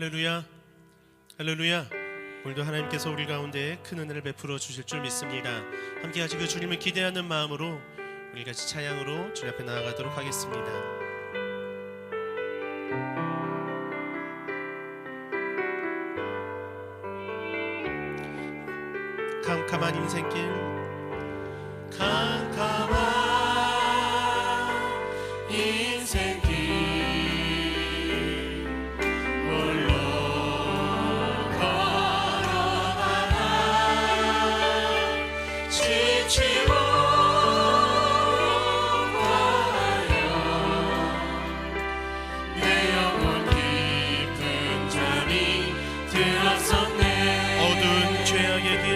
할렐루야, 할렐루야. 오늘도 하나님께서 우리 가운데 큰 은혜를 베풀어 주실 줄 믿습니다. 함께 같이 그 주님을 기대하는 마음으로 우리 같이 찬양으로 주님 앞에 나아가도록 하겠습니다. 캄캄한 인생길, 캄캄한 인생길 홀로 걸어가나 지치고 가요. 내 영혼 깊은 잠이 들었었네. 어두운 죄악의 길,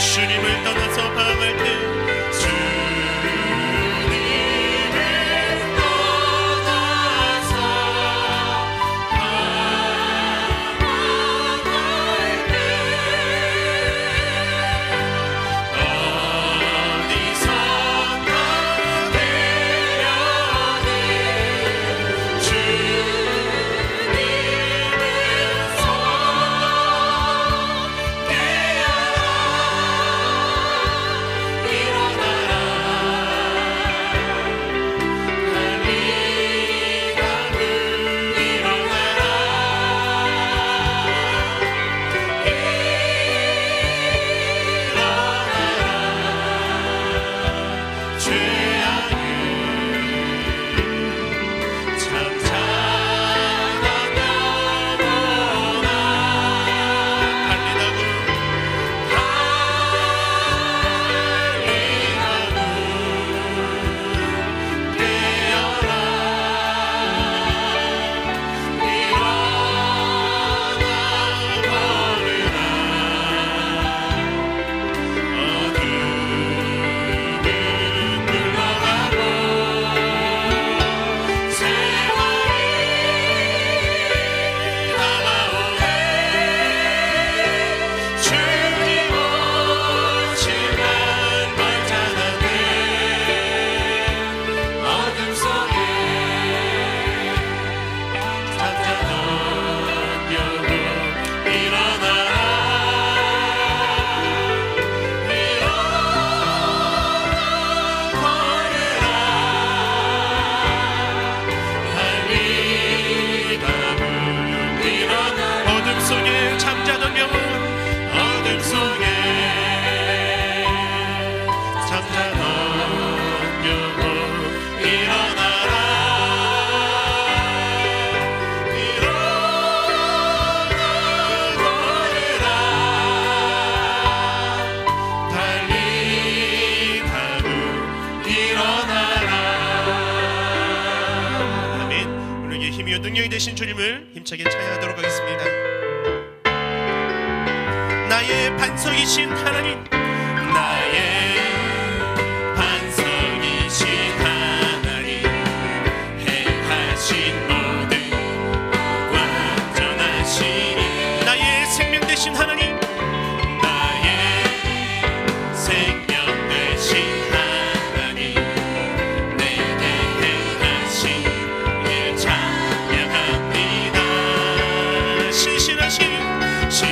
주님을 떠나서 방황할 때, 주님을 떠나서 방황할 때 어디선가 데려오는 주님을 손 힘차게 찬양하도록 하겠습니다. 나의 반석이신 하나님, 나의 반석이신 하나님, 행하신 모든 완전하시니 나의 생명 되신 하나님, 나의 생명 되신 하나님, 내게 행하신 일 찬양합니다. 신실하신 하나님, 주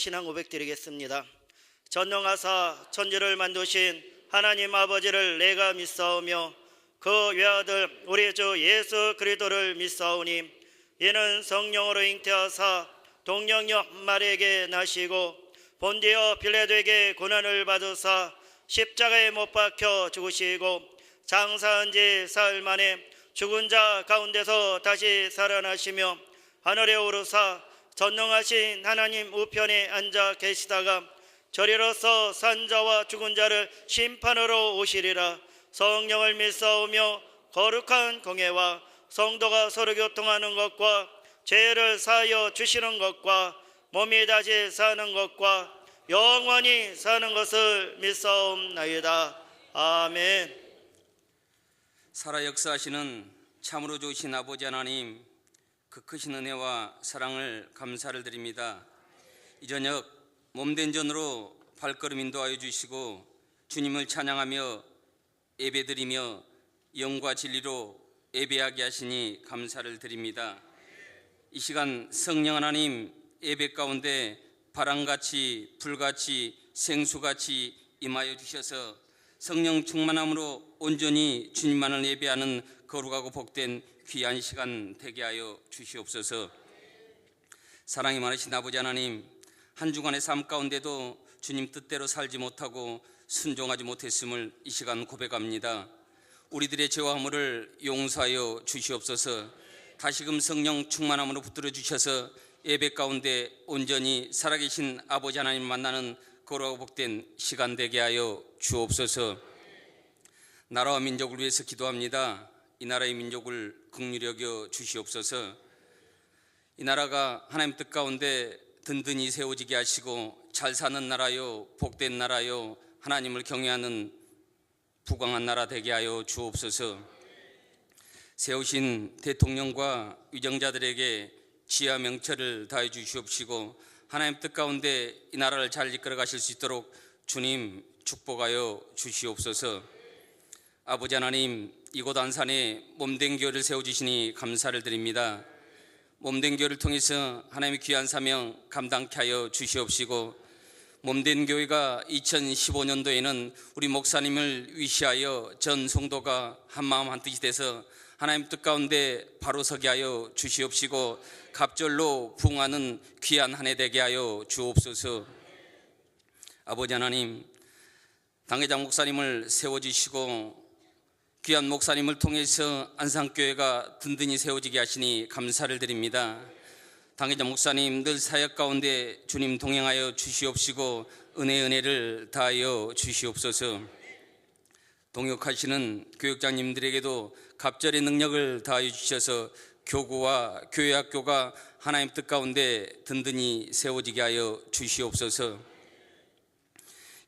신앙 고백 드리겠습니다. 전능하사 천지를 만드신 하나님 아버지를 내가 믿사오며 그 외아들 우리 주 예수 그리스도를 믿사오니 이는 성령으로 잉태하사 동정녀 마리에게 나시고 본디오 빌라도에게 고난을 받으사 십자가에 못 박혀 죽으시고 장사한 지 사흘 만에 죽은 자 가운데서 다시 살아나시며 하늘에 오르사 전능하신 하나님 우편에 앉아 계시다가 저리로서 산 자와 죽은 자를 심판하러 오시리라. 성령을 믿사오며 거룩한 공예와 성도가 서로 교통하는 것과 죄를 사하여 주시는 것과 몸이 다시 사는 것과 영원히 사는 것을 믿사옵나이다. 아멘. 살아 역사하시는 참으로 좋으신 아버지 하나님, 그 크신 은혜와 사랑을 감사를 드립니다. 이 저녁 몸된 전으로 발걸음 인도하여 주시고 주님을 찬양하며 예배드리며 영과 진리로 예배하게 하시니 감사를 드립니다. 이 시간 성령 하나님 예배 가운데 바람같이 불같이 생수같이 임하여 주셔서 성령 충만함으로 온전히 주님만을 예배하는 거룩하고 복된 귀한 시간 되게 하여 주시옵소서. 사랑이 많으신 아버지 하나님, 한 주간의 삶 가운데도 주님 뜻대로 살지 못하고 순종하지 못했음을 이 시간 고백합니다. 우리들의 죄와 허물을 용서하여 주시옵소서. 다시금 성령 충만함으로 붙들어 주셔서 예배 가운데 온전히 살아계신 아버지 하나님 만나는 거룩하고 복된 시간 되게 하여 주옵소서. 나라와 민족을 위해서 기도합니다. 이 나라의 민족을 긍휼히 여겨 주시옵소서. 이 나라가 하나님 뜻 가운데 든든히 세워지게 하시고 잘 사는 나라요, 복된 나라요, 하나님을 경외하는 부강한 나라 되게 하여 주옵소서. 세우신 대통령과 위정자들에게 지혜와 명철을 다해 주시옵시고 하나님 뜻 가운데 이 나라를 잘 이끌어 가실 수 있도록 주님 축복하여 주시옵소서. 아버지 하나님, 이곳 안산에 몸된 교회를 세워주시니 감사를 드립니다. 몸된 교회를 통해서 하나님의 귀한 사명 감당케 하여 주시옵시고 몸된 교회가 2015년도에는 우리 목사님을 위시하여 전 성도가 한마음 한뜻이 돼서 하나님 뜻 가운데 바로 서게 하여 주시옵시고 갑절로 부응하는 귀한 한 해 되게 하여 주옵소서. 아버지 하나님, 당회장 목사님을 세워주시고 귀한 목사님을 통해서 안산교회가 든든히 세워지게 하시니 감사를 드립니다. 당회장 목사님 늘 사역 가운데 주님 동행하여 주시옵시고 은혜를 다하여 주시옵소서. 동역하시는 교육장님들에게도 갑절의 능력을 다하여 주셔서 교구와 교회학교가 하나님 뜻 가운데 든든히 세워지게 하여 주시옵소서.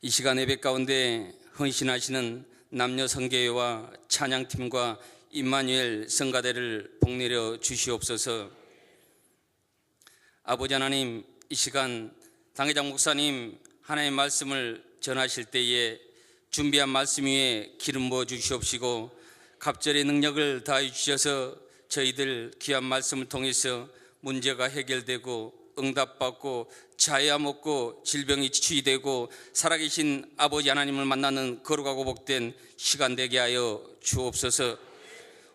이 시간 예배 가운데 헌신하시는 남녀 성교회와 찬양팀과 임마누엘 성가대를 복내려 주시옵소서. 아버지 하나님, 이 시간 당회장 목사님 하나님의 말씀을 전하실 때에 준비한 말씀 위에 기름 부어 주시옵시고 갑절의 능력을 다해 주셔서 저희들 귀한 말씀을 통해서 문제가 해결되고 응답받고 자야 먹고 질병이 치유되고 살아계신 아버지 하나님을 만나는 거룩하고 복된 시간 되게 하여 주옵소서.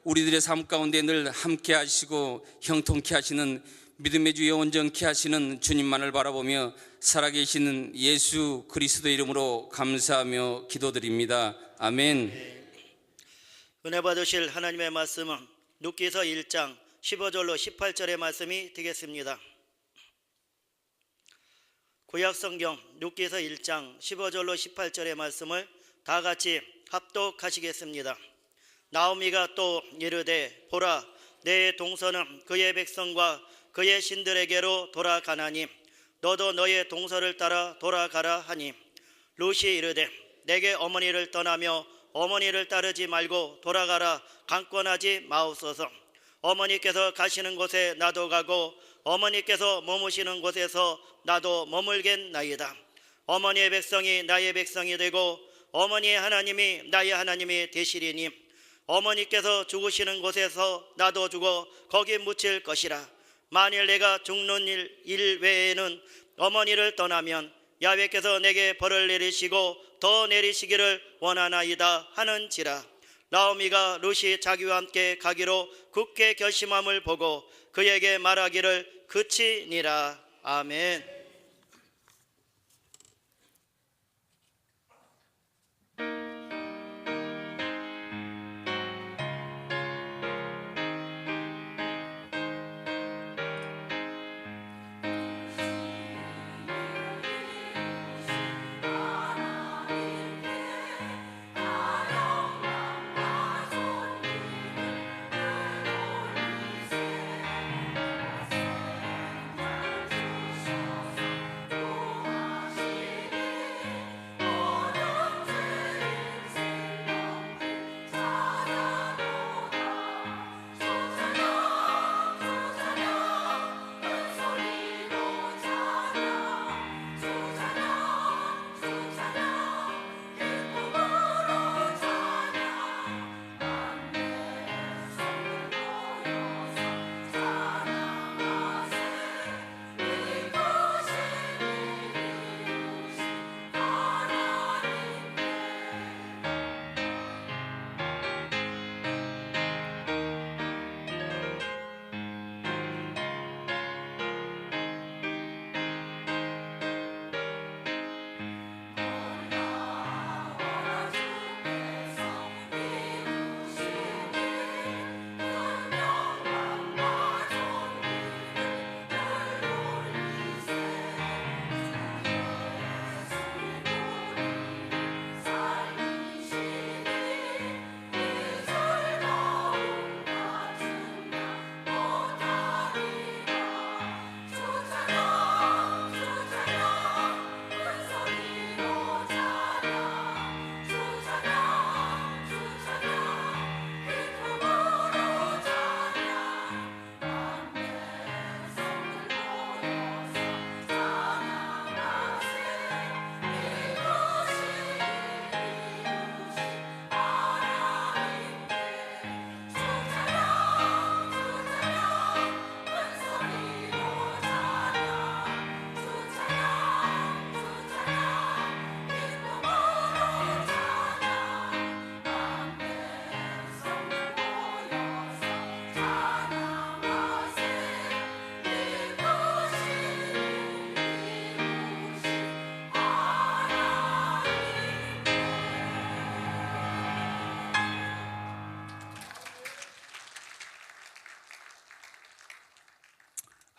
우리들의 삶 가운데 늘 함께 하시고 형통케 하시는 믿음의 주여 온전케 하시는 주님만을 바라보며 살아계시는 예수 그리스도 이름으로 감사하며 기도드립니다. 아멘. 은혜 받으실 하나님의 말씀은 룻기서 1장 15절로 18절의 말씀이 되겠습니다. 구약성경 룻기서 1장 15절로 18절의 말씀을 다 같이 합독하시겠습니다. 나오미가 또 이르되 보라, 내 동서는 그의 백성과 그의 신들에게로 돌아가나니 너도 너의 동서를 따라 돌아가라 하니 룻이 이르되 내게 어머니를 떠나며 어머니를 따르지 말고 돌아가라 강권하지 마옵소서. 어머니께서 가시는 곳에 나도 가고 어머니께서 머무시는 곳에서 나도 머물겠나이다. 어머니의 백성이 나의 백성이 되고 어머니의 하나님이 나의 하나님이 되시리니 어머니께서 죽으시는 곳에서 나도 죽어 거기 묻힐 것이라. 만일 내가 죽는 일 외에는 어머니를 떠나면 야훼께서 내게 벌을 내리시고 더 내리시기를 원하나이다 하는지라. 나오미가 룻이 자기와 함께 가기로 굳게 결심함을 보고 그에게 말하기를 그치니라. 아멘.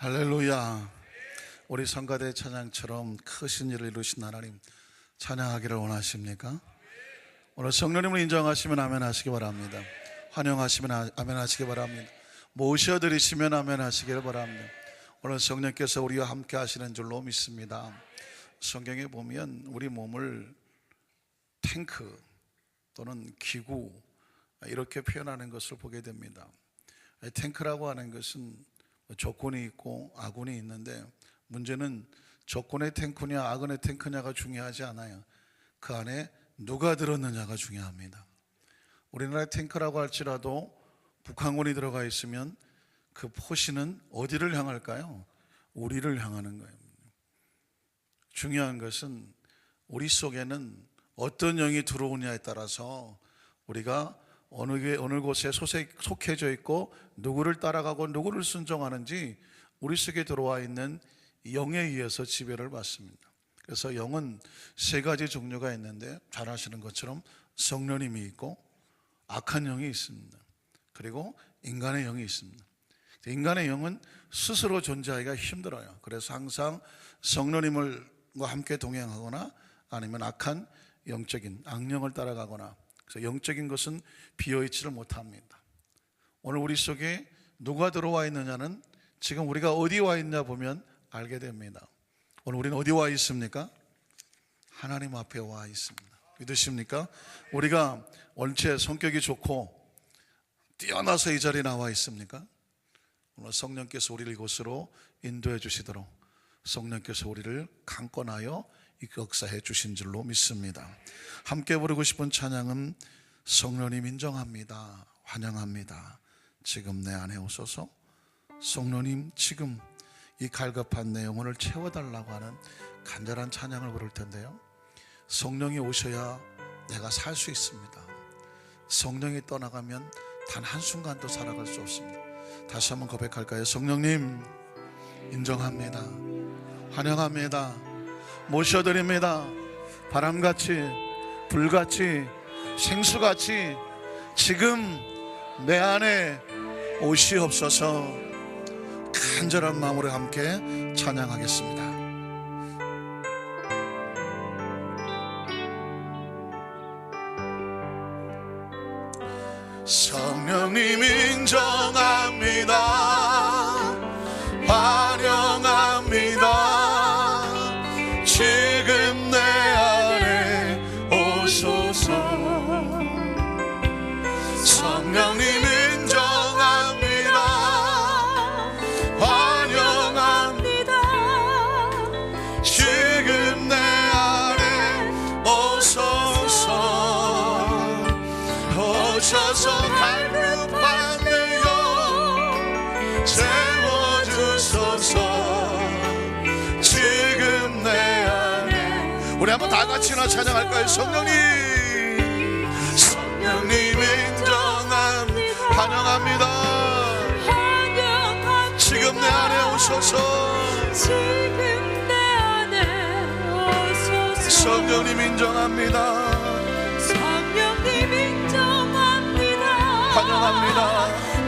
할렐루야. 우리 성가대 찬양처럼 크신 일을 이루신 하나님 찬양하기를 원하십니까? 오늘 성령님을 인정하시면 아멘 하시기 바랍니다. 환영하시면 아멘 하시기 바랍니다. 모셔드리시면 아멘 하시기를 바랍니다. 오늘 성령께서 우리와 함께 하시는 줄로 믿습니다. 성경에 보면 우리 몸을 탱크 또는 기구 이렇게 표현하는 것을 보게 됩니다. 탱크라고 하는 것은 조건이 있고 아군이 있는데 문제는 조건의 탱크냐 아군의 탱크냐가 중요하지 않아요. 그 안에 누가 들었느냐가 중요합니다. 우리나라의 탱크라고 할지라도 북한군이 들어가 있으면 그 포신은 어디를 향할까요? 우리를 향하는 거예요. 중요한 것은 우리 속에는 어떤 영이 들어오냐에 따라서 우리가 어느 곳에 속해져 있고 누구를 따라가고 누구를 순종하는지 우리 속에 들어와 있는 영에 의해서 지배를 받습니다. 그래서 영은 세 가지 종류가 있는데 잘 아시는 것처럼 성령님이 있고 악한 영이 있습니다. 그리고 인간의 영이 있습니다. 인간의 영은 스스로 존재하기가 힘들어요. 그래서 항상 성령님과 함께 동행하거나 아니면 악한 영적인 악령을 따라가거나, 그래서 영적인 것은 비어있지를 못합니다. 오늘 우리 속에 누가 들어와 있느냐는 지금 우리가 어디 와 있냐 보면 알게 됩니다. 오늘 우리는 어디 와 있습니까? 하나님 앞에 와 있습니다. 믿으십니까? 우리가 원체 성격이 좋고 뛰어나서 이 자리에 나와 있습니까? 오늘 성령께서 우리를 이곳으로 인도해 주시도록 성령께서 우리를 강권하여 역사해 주신 줄로 믿습니다. 함께 부르고 싶은 찬양은 성령님 인정합니다, 환영합니다, 지금 내 안에 오소서. 성령님 지금 이 갈급한 내 영혼을 채워달라고 하는 간절한 찬양을 부를 텐데요, 성령이 오셔야 내가 살 수 있습니다. 성령이 떠나가면 단 한순간도 살아갈 수 없습니다. 다시 한번 고백할까요? 성령님 인정합니다. 환영합니다. 모셔드립니다. 바람같이 불같이 생수같이 지금 내 안에 오시옵소서. 간절한 마음으로 함께 찬양하겠습니다. 성령님 인정합니다. 환영합니다. 지금 내 안에 오소서. 성령님 인정합니다. 환영합니다. 지금 내 안에 오소서. 오셔서 갈급한 내 영 채워주소서. 지금 내 안에. 우리 한번 다 같이나 찬양할까요? 성령님 인정합니다. 환영합니다. 지금 내 안에 오소서. 지금 내 안에 오소서. 성령님 인정합니다. 성령님 인정합니다. 환영합니다.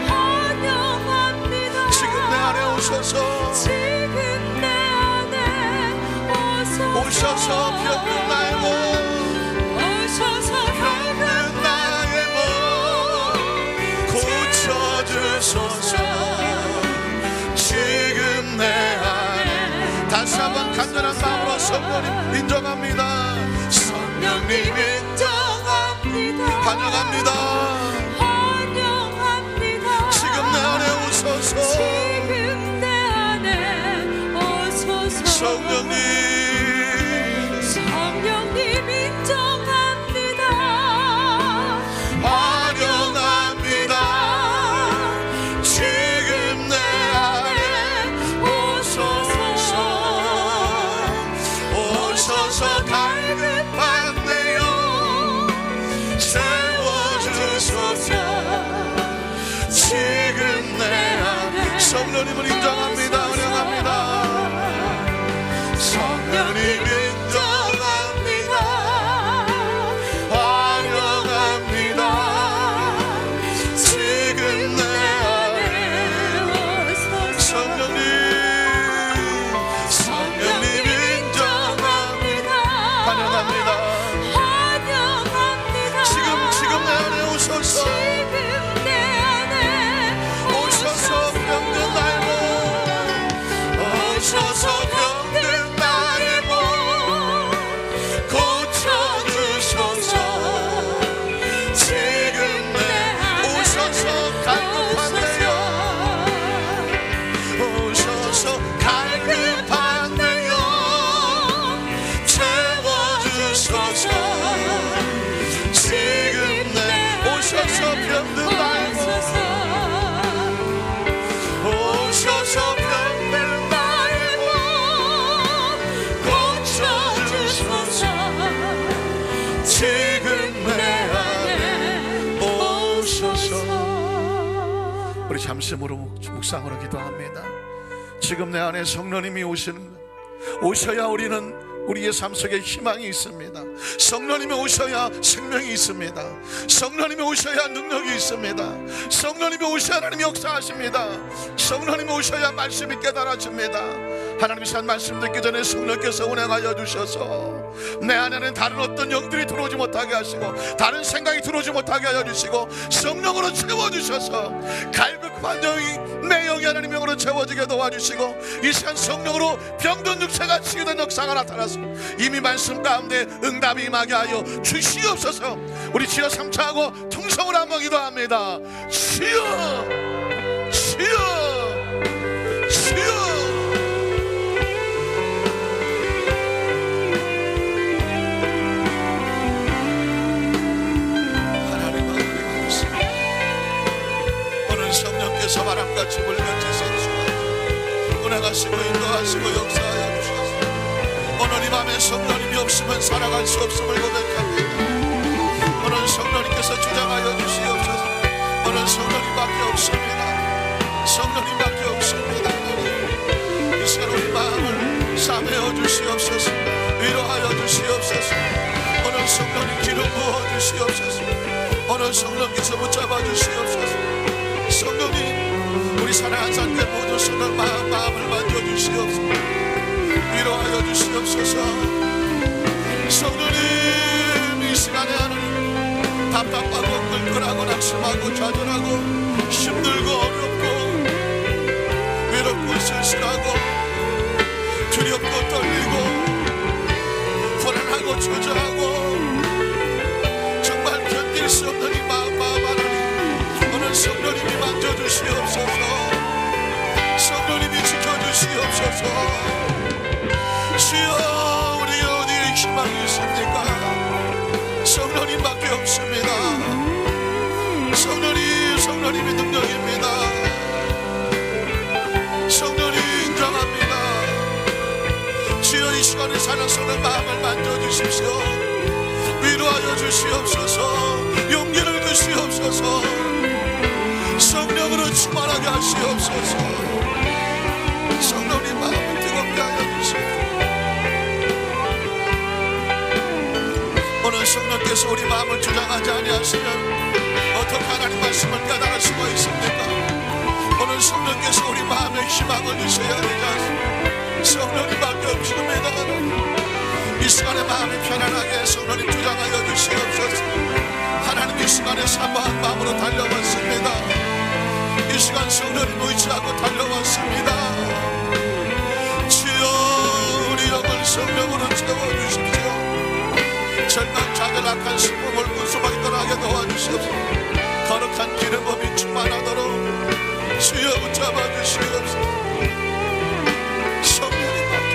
환영합니다. 지금 내 안에 오소서. 지금 내 안에 오소서. 오셔서 병든 나의 몸, 오셔서 병든 나의 몸 고쳐주소서. 지금 내 안에. 다시 한번 간절한 마음으로 성령님 인정합니다. 성령님 인정합니다. 환영합니다. 환영합니다. 지금 내 안에 오소서. 지금 내 안에 오소서. 성령님 인정합니다. 환영합니다. 지금 내 안에 오소서. 오셔서 갈급한 내 영 채워주소서. 지금 내 안에. 성령님을 인정합니다. 환영합니다. 성령님 인정합니다. 환영합니다. 지금 내 안에. 성령님 인정합니다. 환영합니다. 지금 내 안에 오소서. 오셔서 병든 나의 몸, 오셔서 병든 나의 몸 고쳐주소서. 지금 내 오셔서 갈급한 내 영, 오셔서 갈급한 내 영 채워주소서. 지금 내 오셔서 병든 나의 몸, 오셔서 병든 나의 몸 고쳐주소서. 지금 내 안에 오소서. 우리 잠시 묵상으로 기도합니다. 지금 내 안에 성령님이 오셔야 우리는 우리의 삶 속에 희망이 있습니다. 성령님이 오셔야 생명이 있습니다. 성령님이 오셔야 능력이 있습니다. 성령님이 오셔야 하나님이 역사하십니다. 성령님이 오셔야 말씀이 깨달아집니다. 하나님이 산 말씀 듣기 전에 성령께서 운행하여 주셔서 내 안에는 다른 어떤 영들이 들어오지 못하게 하시고 다른 생각이 들어오지 못하게 하여 주시고 성령으로 채워주셔서 갈급한 영이 내 영이 하나님의 영으로 채워지게 도와주시고 이 시간 성령으로 병든 육체가 치유된 역사가 나타나서 이미 말씀 가운데 응답이 임하게 하여 주시옵소서. 우리 주여 삼창하고 통성을 한번 기도합니다. 주여 주여 주여. 하나님과 우리가 있습니다. 오늘 성령께서 바람같이 불같이 생수같이 은혜가 역사하시고 인도하시고 역사하여 주셔서 오늘 이 밤에 성령님이 없으면 살아갈 수 없음을 고백합니다. 오늘 성령님께서 주장하여 주시옵소서. 오늘 성령님밖에 없습니다. 성령님밖에 없습니다. 이 시간 우리 마음을 싸매어 주시옵소서. 위로하여 주시옵소서. 오늘 성령님 기름 부어 주시옵소서. 오늘 성령께서 붙잡아 주시옵소서. 성령님 우리 사랑하는 산교회 모든 성령 마음을 만져주시옵소서. 위로하여 주시옵소서. 성령님 이 시간에 하나님 답답하고 끌끌하고 낙심하고 좌절하고 힘들고 어렵고 외롭고 쓸쓸하고 두렵고 떨리고 불안하고 초조하고 정말 견딜 수 없는 이 마음 하나님 오늘 성령님이 만져주시옵소서. 성령님이 지켜주시옵소서. 주여 우리 어디에 희망이 있습니까? 성령님밖에 없습니다. 성령님이 능력입니다. 성령님 인정합니다. 주여 이 시간에 사는 성령 마음을 만져주십시오. 위로하여 주시옵소서. 용기를 주시옵소서. 성령으로 충만하게 하시옵소서. 성령님 마음을 뜨겁게 하여 주시옵소서. 오늘 성령께서 우리 마음을 주장하지 아니하시면 어떻게 하나님 말씀을 깨달을 수가 있습니까? 오늘 성령께서 우리 마음에 희망을 주셔야 되지 않습니까? 성령님밖에 없습니다. 이 시간에 마음이 편안하게 성령님 주장하여 주시옵소서. 하나님 이 시간에 사모한 마음으로 달려왔습니다. 이 시간 성령님 의지하고 달려왔습니다. 주여 우리 영을 성령으로 채워주십시오. 절망 좌절 악한 슬픔을 군수하게 떠나게 도와주시옵소서. 거룩한 기름 부음이 충만하도록 주여 붙잡아 주시옵소서. 성령님밖에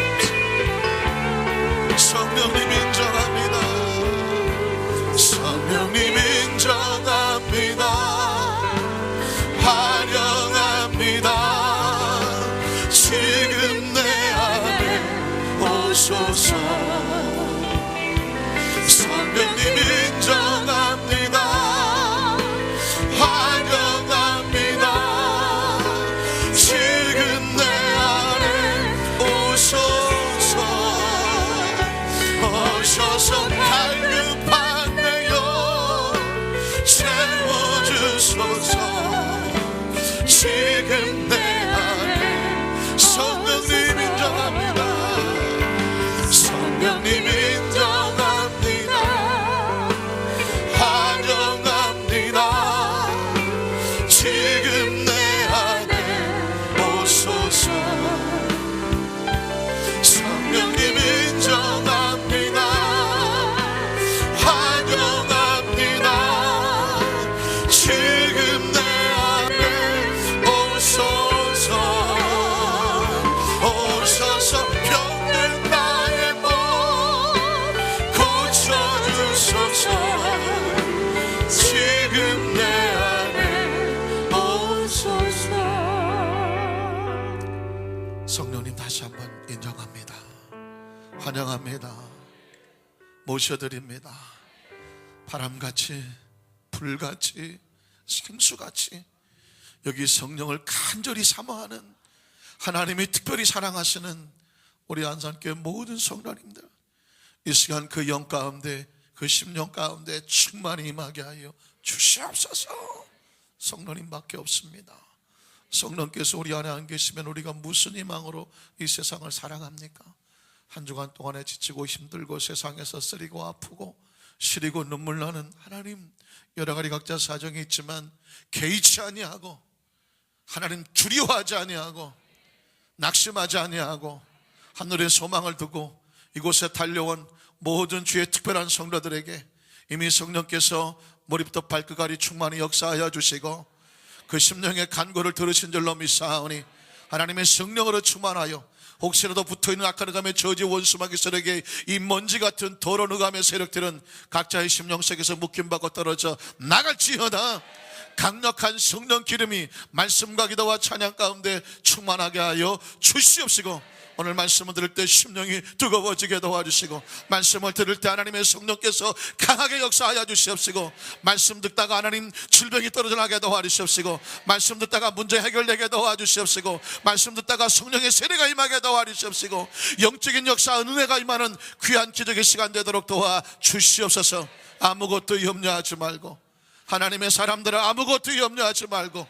없습니다. 성령님 인정합니다. 성령님 인정합니다. 환영합니다. 지금 내 안에 오소서. 성령님 인정합니다. 환영합니다. 지금 내 안에 오소서. 오셔서 갈급한 내 영 채워주소서. 지금 내 안에 성령님 인정합니다. 성령님 인정합니다. 지금 내 안에 오소서. 성령님 인정합니다. 환영합니다. 지금 내 안에 오소서. 오소서. 병든 나의 몸 고쳐주소서. 지금 내 성령님 다시 한번 인정합니다. 환영합니다. 모셔드립니다. 바람같이 불같이 생수같이 여기 성령을 간절히 사모하는 하나님이 특별히 사랑하시는 우리 안산교회 모든 성도님들 이 시간 그 영 가운데 그 심령 가운데 충만히 임하게 하여 주시옵소서. 성령님밖에 없습니다. 성령께서 우리 안에 안 계시면 우리가 무슨 희망으로 이 세상을 살아갑니까? 한 주간 동안에 지치고 힘들고 세상에서 쓰리고 아프고 시리고 눈물 나는 하나님 여러 가지 각자 사정이 있지만 개의치 아니하고 하나님 두려워하지 아니하고 낙심하지 아니하고 하늘의 소망을 두고 이곳에 달려온 모든 주의 특별한 성도들에게 이미 성령께서 머리부터 발끝까지 충만히 역사하여 주시고 그 심령의 간구를 들으신 줄로 믿사오니 하나님의 성령으로 충만하여 혹시라도 붙어있는 악한 흑암의 저지 원수마귀 세력의 이 먼지 같은 더러운 흑암의 세력들은 각자의 심령 속에서 묶임받고 떨어져 나갈지어다. 강력한 성령 기름이 말씀과 기도와 찬양 가운데 충만하게 하여 주시옵시고, 오늘 말씀을 들을 때 심령이 뜨거워지게 도와주시고, 말씀을 들을 때 하나님의 성령께서 강하게 역사하여 주시옵시고, 말씀 듣다가 하나님 질병이 떨어져나게 도와주시옵시고, 말씀 듣다가 문제 해결되게 도와주시옵시고, 말씀 듣다가 성령의 세례가 임하게 도와주시옵시고, 영적인 역사 은혜가 임하는 귀한 기적의 시간 되도록 도와주시옵소서. 아무것도 염려하지 말고, 하나님의 사람들은 아무것도 염려하지 말고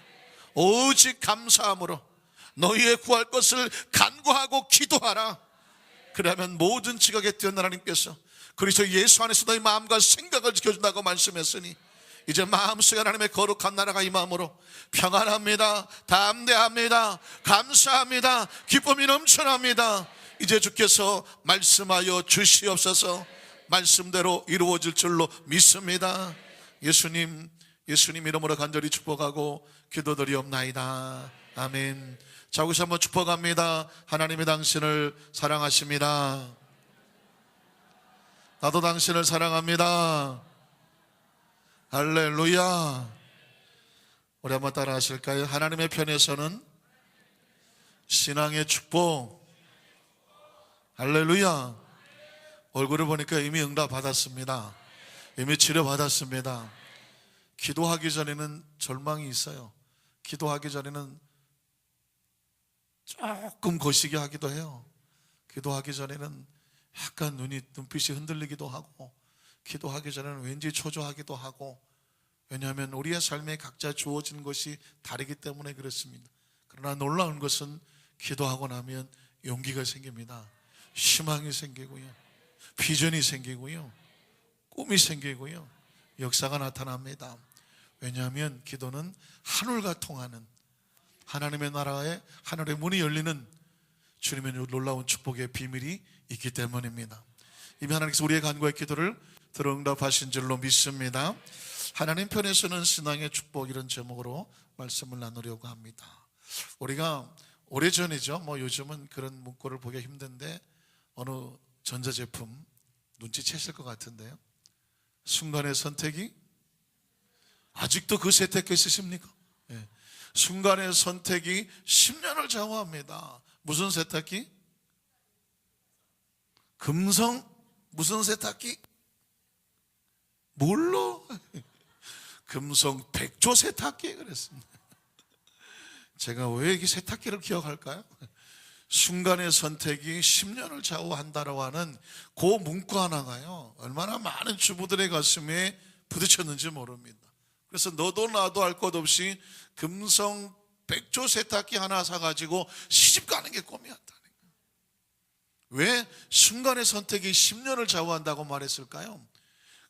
오직 감사함으로 너희의 구할 것을 간구하고 기도하라. 그러면 모든 지각에 뛰어난 하나님께서 그리스도 예수 안에서 너희 마음과 생각을 지켜준다고 말씀했으니, 이제 마음속에 하나님의 거룩한 나라가 임함으로 평안합니다, 담대합니다, 감사합니다, 기쁨이 넘쳐납니다. 이제 주께서 말씀하여 주시옵소서. 말씀대로 이루어질 줄로 믿습니다. 예수님 이름으로 간절히 축복하고 기도드리옵나이다. 아멘. 자, 여기서 한번 축복합니다. 하나님이 당신을 사랑하십니다. 나도 당신을 사랑합니다. 할렐루야. 우리 한번 따라 하실까요? 하나님의 편에서는 신앙의 축복. 할렐루야. 얼굴을 보니까 이미 응답 받았습니다. 이미 치료 받았습니다. 기도하기 전에는 절망이 있어요. 기도하기 전에는 조금 거시기 하기도 해요. 기도하기 전에는 약간 눈빛이 흔들리기도 하고, 기도하기 전에는 왠지 초조하기도 하고, 왜냐하면 우리의 삶에 각자 주어진 것이 다르기 때문에 그렇습니다. 그러나 놀라운 것은 기도하고 나면 용기가 생깁니다. 희망이 생기고요, 비전이 생기고요, 꿈이 생기고요, 역사가 나타납니다. 왜냐하면 기도는 하늘과 통하는, 하나님의 나라에 하늘의 문이 열리는 주님의 놀라운 축복의 비밀이 있기 때문입니다. 이미 하나님께서 우리의 간구의 기도를 들어 응답하신 줄로 믿습니다. 하나님 편에서는 신앙의 축복, 이런 제목으로 말씀을 나누려고 합니다. 우리가 오래전이죠, 요즘은 그런 문구를 보기가 힘든데, 어느 전자제품 눈치채실 것 같은데요, 순간의 선택이, 아직도 그 세탁기 쓰십니까? 네. 순간의 선택이 10년을 좌우합니다. 무슨 세탁기? 금성 무슨 세탁기? 뭘로? 금성 백조 세탁기 그랬습니다. 제가 왜 이 세탁기를 기억할까요? 순간의 선택이 10년을 좌우한다라고 하는 그 문구 하나가요, 얼마나 많은 주부들의 가슴에 부딪혔는지 모릅니다. 그래서 너도 나도 알 것 없이 금성 백조 세탁기 하나 사가지고 시집 가는 게 꿈이었다는 거예요. 왜 순간의 선택이 10년을 좌우한다고 말했을까요?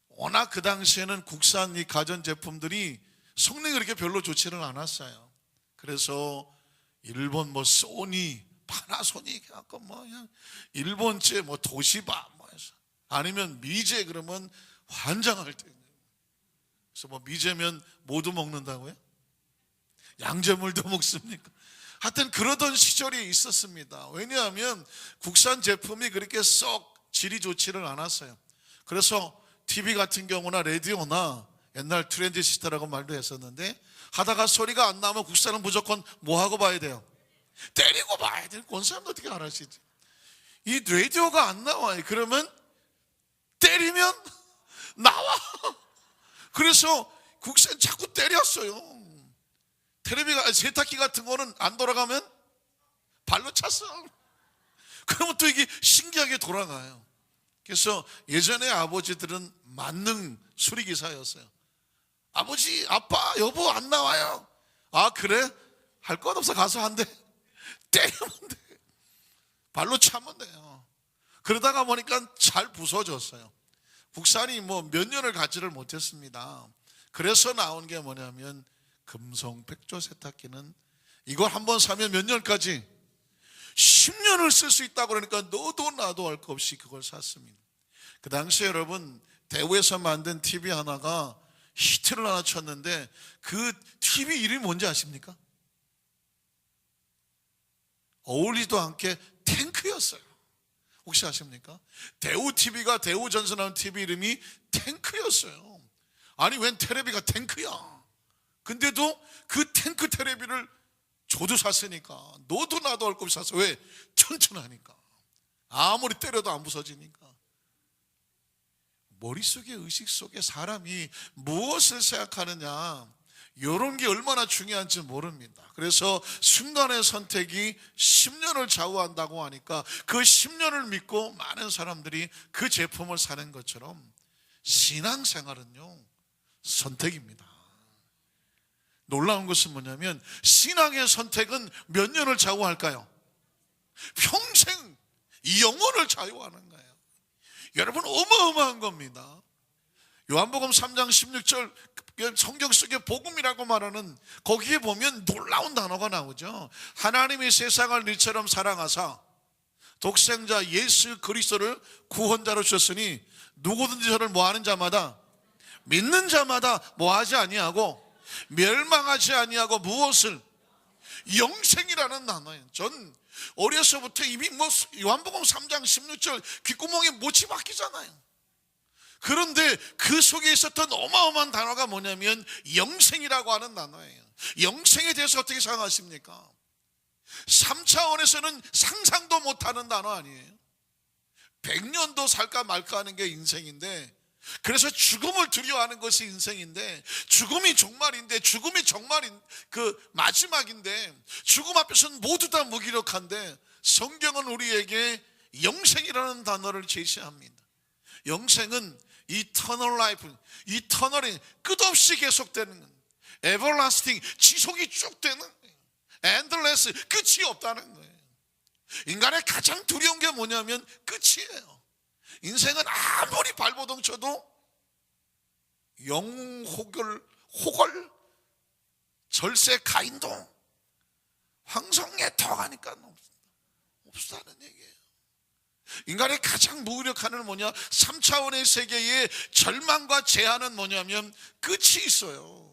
워낙 그 당시에는 국산 이 가전제품들이 성능이 그렇게 별로 좋지는 않았어요. 그래서 일본 소니, 파나소닉, 그냥 일본제 도시바 해서, 아니면 미제 그러면 환장할 때. 그래서 미제면 모두 먹는다고요? 양재물도 먹습니까? 하여튼 그러던 시절이 있었습니다. 왜냐하면 국산 제품이 그렇게 썩 질이 좋지를 않았어요. 그래서 TV 같은 경우나 라디오나 옛날 트랜지스터라고 말도 했었는데, 하다가 소리가 안 나면 국산은 무조건 뭐하고 봐야 돼요? 때리고 봐야 돼요. 그 사람도 어떻게 알아시지? 이 라디오가 안 나와요. 그러면 때리면 나와. 그래서 국산 자꾸 때렸어요. 텔레비가 세탁기 같은 거는 안 돌아가면 발로 찼어. 그러면 또 이게 신기하게 돌아가요. 그래서 예전에 아버지들은 만능 수리기사였어요. 아버지, 아빠, 여보 안 나와요. 아 그래? 할 것 없어 가서 한대. 때리면 돼. 발로 차면 돼요. 그러다가 보니까 잘 부서졌어요. 국산이 몇 년을 가지를 못했습니다. 그래서 나온 게 뭐냐면 금성 백조 세탁기는 이걸 한번 사면 몇 년까지? 10년을 쓸 수 있다고 그러니까 너도 나도 할 것 없이 그걸 샀습니다. 그 당시에 여러분, 대우에서 만든 TV 하나가 히트를 하나 쳤는데, 그 TV 이름이 뭔지 아십니까? 어울리지도 않게 탱크였어요. 혹시 아십니까? 대우 TV가, 대우전선 나온 TV 이름이 탱크였어요. 아니 웬 텔레비가 탱크야? 근데도 그 탱크 테레비를 저도 샀으니까, 너도 나도 할 것 없이 샀어. 왜? 튼튼하니까. 아무리 때려도 안 부서지니까. 머릿속에, 의식 속에 사람이 무엇을 생각하느냐, 이런 게 얼마나 중요한지 모릅니다. 그래서 순간의 선택이 10년을 좌우한다고 하니까 그 10년을 믿고 많은 사람들이 그 제품을 사는 것처럼 신앙생활은요, 선택입니다. 놀라운 것은 뭐냐면 신앙의 선택은 몇 년을 좌우할까요? 평생, 영혼을 좌우하는 거예요. 여러분, 어마어마한 겁니다. 요한복음 3장 16절 성경 속에 복음이라고 말하는, 거기에 보면 놀라운 단어가 나오죠. 하나님이 세상을 이처럼 사랑하사 독생자 예수 그리스도를 구원자로 주셨으니 누구든지 저를 뭐하는 자마다, 믿는 자마다 뭐하지 아니하고 멸망하지 아니하고 무엇을? 영생이라는 단어예요. 전 어려서부터 이미 요한복음 3장 16절 귓구멍에 못이 박히잖아요. 그런데 그 속에 있었던 어마어마한 단어가 뭐냐면 영생이라고 하는 단어예요. 영생에 대해서 어떻게 생각하십니까? 3차원에서는 상상도 못하는 단어 아니에요. 100년도 살까 말까 하는 게 인생인데, 그래서 죽음을 두려워하는 것이 인생인데, 죽음이 종말인데, 죽음이 정말인 그 마지막인데, 죽음 앞에서는 모두 다 무기력한데, 성경은 우리에게 영생이라는 단어를 제시합니다. 영생은 eternal life, eternal이 끝없이 계속되는, everlasting, 지속이 쭉 되는, endless, 끝이 없다는 거예요. 인간의 가장 두려운 게 뭐냐면 끝이에요. 인생은 아무리 발버둥 쳐도 영호걸, 호걸, 절세 가인동, 황성애터 하니까 없다는 얘기예요. 인간의 가장 무력함은 뭐냐? 3차원의 세계의 절망과 제한은 뭐냐면 끝이 있어요.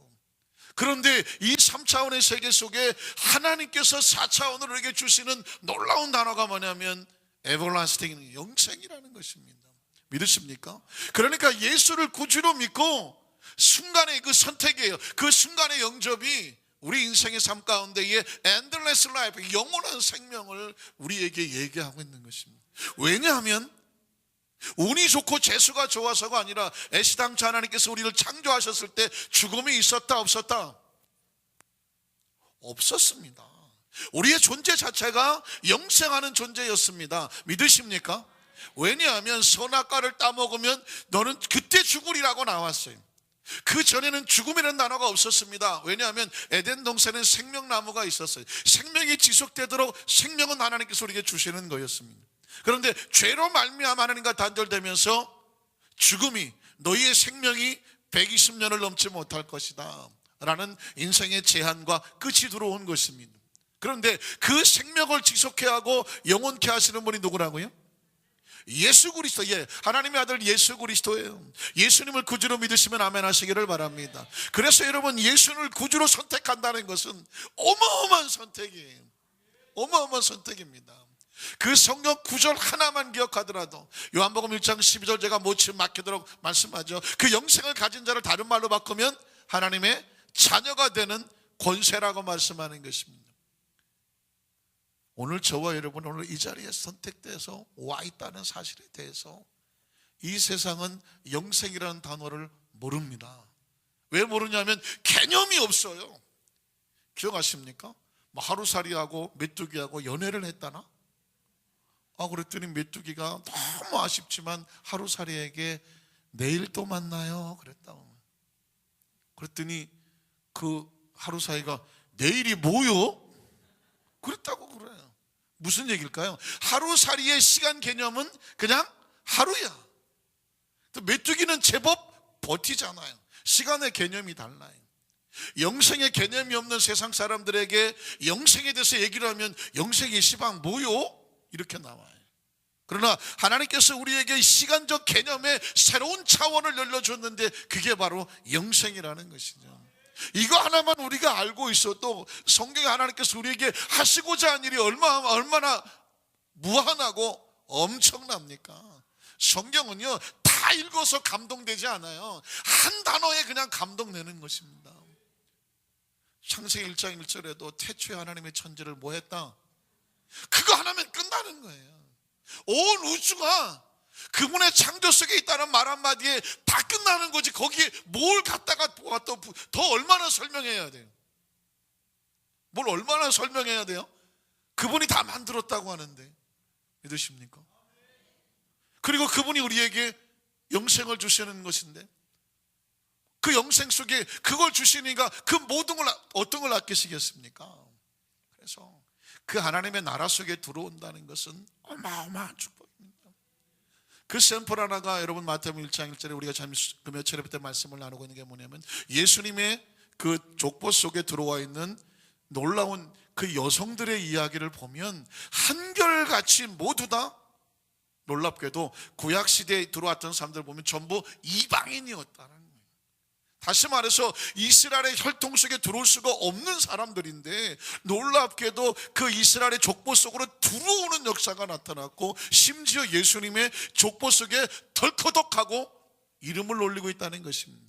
그런데 이 3차원의 세계 속에 하나님께서 4차원으로 우리에게 주시는 놀라운 단어가 뭐냐면 everlasting, 영생이라는 것입니다. 믿으십니까? 그러니까 예수를 구주로 믿고 순간의 그 선택이에요. 그 순간의 영접이 우리 인생의 삶 가운데에 endless life, 영원한 생명을 우리에게 얘기하고 있는 것입니다. 왜냐하면 운이 좋고 재수가 좋아서가 아니라 애시당초 하나님께서 우리를 창조하셨을 때 죽음이 있었다 없었다? 없었습니다. 우리의 존재 자체가 영생하는 존재였습니다. 믿으십니까? 왜냐하면 선악과를 따먹으면 너는 그때 죽으리라고 나왔어요. 그 전에는 죽음이라는 단어가 없었습니다. 왜냐하면 에덴 동산에는 생명나무가 있었어요. 생명이 지속되도록 생명은 하나님께서 우리에게 주시는 거였습니다. 그런데 죄로 말미암아 하나님과 단절되면서 죽음이, 너희의 생명이 120년을 넘지 못할 것이다 라는 인생의 제한과 끝이 들어온 것입니다. 그런데 그 생명을 지속해 하고 영원케 하시는 분이 누구라고요? 예수 그리스도, 예, 하나님의 아들 예수 그리스도예요. 예수님을 구주로 믿으시면 아멘 하시기를 바랍니다. 그래서 여러분, 예수를 구주로 선택한다는 것은 어마어마한 선택이에요. 어마어마한 선택입니다. 그 성경 구절 하나만 기억하더라도, 요한복음 1장 12절 제가 못치 막히도록 말씀하죠. 그 영생을 가진 자를 다른 말로 바꾸면 하나님의 자녀가 되는 권세라고 말씀하는 것입니다. 오늘 저와 여러분, 오늘 이 자리에 선택돼서 와 있다는 사실에 대해서 이 세상은 영생이라는 단어를 모릅니다. 왜 모르냐면 개념이 없어요. 기억하십니까? 하루살이하고 메뚜기하고 연애를 했다나? 그랬더니 메뚜기가 너무 아쉽지만 하루살이에게 내일 또 만나요 그랬다고. 그랬더니 그 하루살이가 내일이 뭐요? 그랬다고 그래요. 무슨 얘기일까요? 하루살이의 시간 개념은 그냥 하루야. 또 메뚜기는 제법 버티잖아요. 시간의 개념이 달라요. 영생의 개념이 없는 세상 사람들에게 영생에 대해서 얘기를 하면 영생의 시방 뭐요? 이렇게 나와요. 그러나 하나님께서 우리에게 시간적 개념의 새로운 차원을 열려줬는데 그게 바로 영생이라는 것이죠. 이거 하나만 우리가 알고 있어도 성경에 하나님께서 우리에게 하시고자 한 일이 얼마나 무한하고 엄청납니까? 성경은요, 다 읽어서 감동되지 않아요. 한 단어에 그냥 감동내는 것입니다. 창세기 1장 1절에도 태초에 하나님의 천지를 뭐 했다? 그거 하나면 끝나는 거예요. 온 우주가 그분의 창조 속에 있다는 말 한마디에 다 끝나는 거지. 거기에 뭘 갖다가 더 얼마나 설명해야 돼요? 뭘 얼마나 설명해야 돼요? 그분이 다 만들었다고 하는데 믿으십니까? 그리고 그분이 우리에게 영생을 주시는 것인데 그 영생 속에 그걸 주시니까 그 모든 걸 어떤 걸 아끼시겠습니까? 그래서 그 하나님의 나라 속에 들어온다는 것은 어마어마한 축복입니다. 그 샘플 하나가 여러분 마태복음 1장 1절에 우리가 잠시 그 몇 차례 때 말씀을 나누고 있는 게 뭐냐면 예수님의 그 족보 속에 들어와 있는 놀라운 그 여성들의 이야기를 보면 한결같이 모두 다 놀랍게도 구약시대에 들어왔던 사람들 보면 전부 이방인이었다는 거예요. 다시 말해서 이스라엘의 혈통 속에 들어올 수가 없는 사람들인데 놀랍게도 그 이스라엘의 족보 속으로 들어오는 역사가 나타났고 심지어 예수님의 족보 속에 덜커덕하고 이름을 올리고 있다는 것입니다.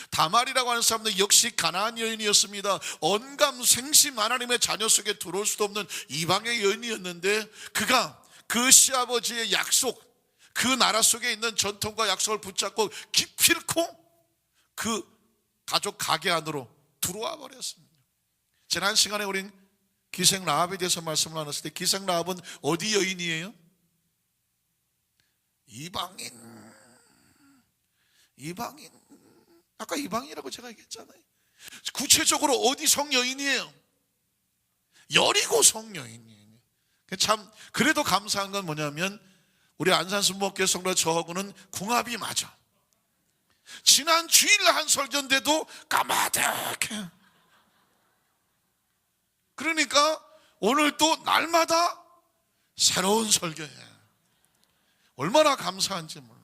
다말이라고 하는 사람들 역시 가나안 여인이었습니다. 언감생심 하나님의 자녀 속에 들어올 수도 없는 이방의 여인이었는데 그가 그 시아버지의 약속, 그 나라 속에 있는 전통과 약속을 붙잡고 기필코 그 가족 가게 안으로 들어와 버렸습니다. 지난 시간에 우린 기생 라합에 대해서 말씀을 나눴을 때 기생 라합은 어디 여인이에요? 이방인. 아까 이방인이라고 제가 얘기했잖아요. 구체적으로 어디 성여인이에요? 여리고 성여인이에요. 참 그래도 감사한 건 뭐냐면 우리 안산순복교 성도 저하고는 궁합이 맞아. 지난 주일 한 설교인데도 까마득해. 그러니까 오늘 또 날마다 새로운 설교해. 얼마나 감사한지 몰라요.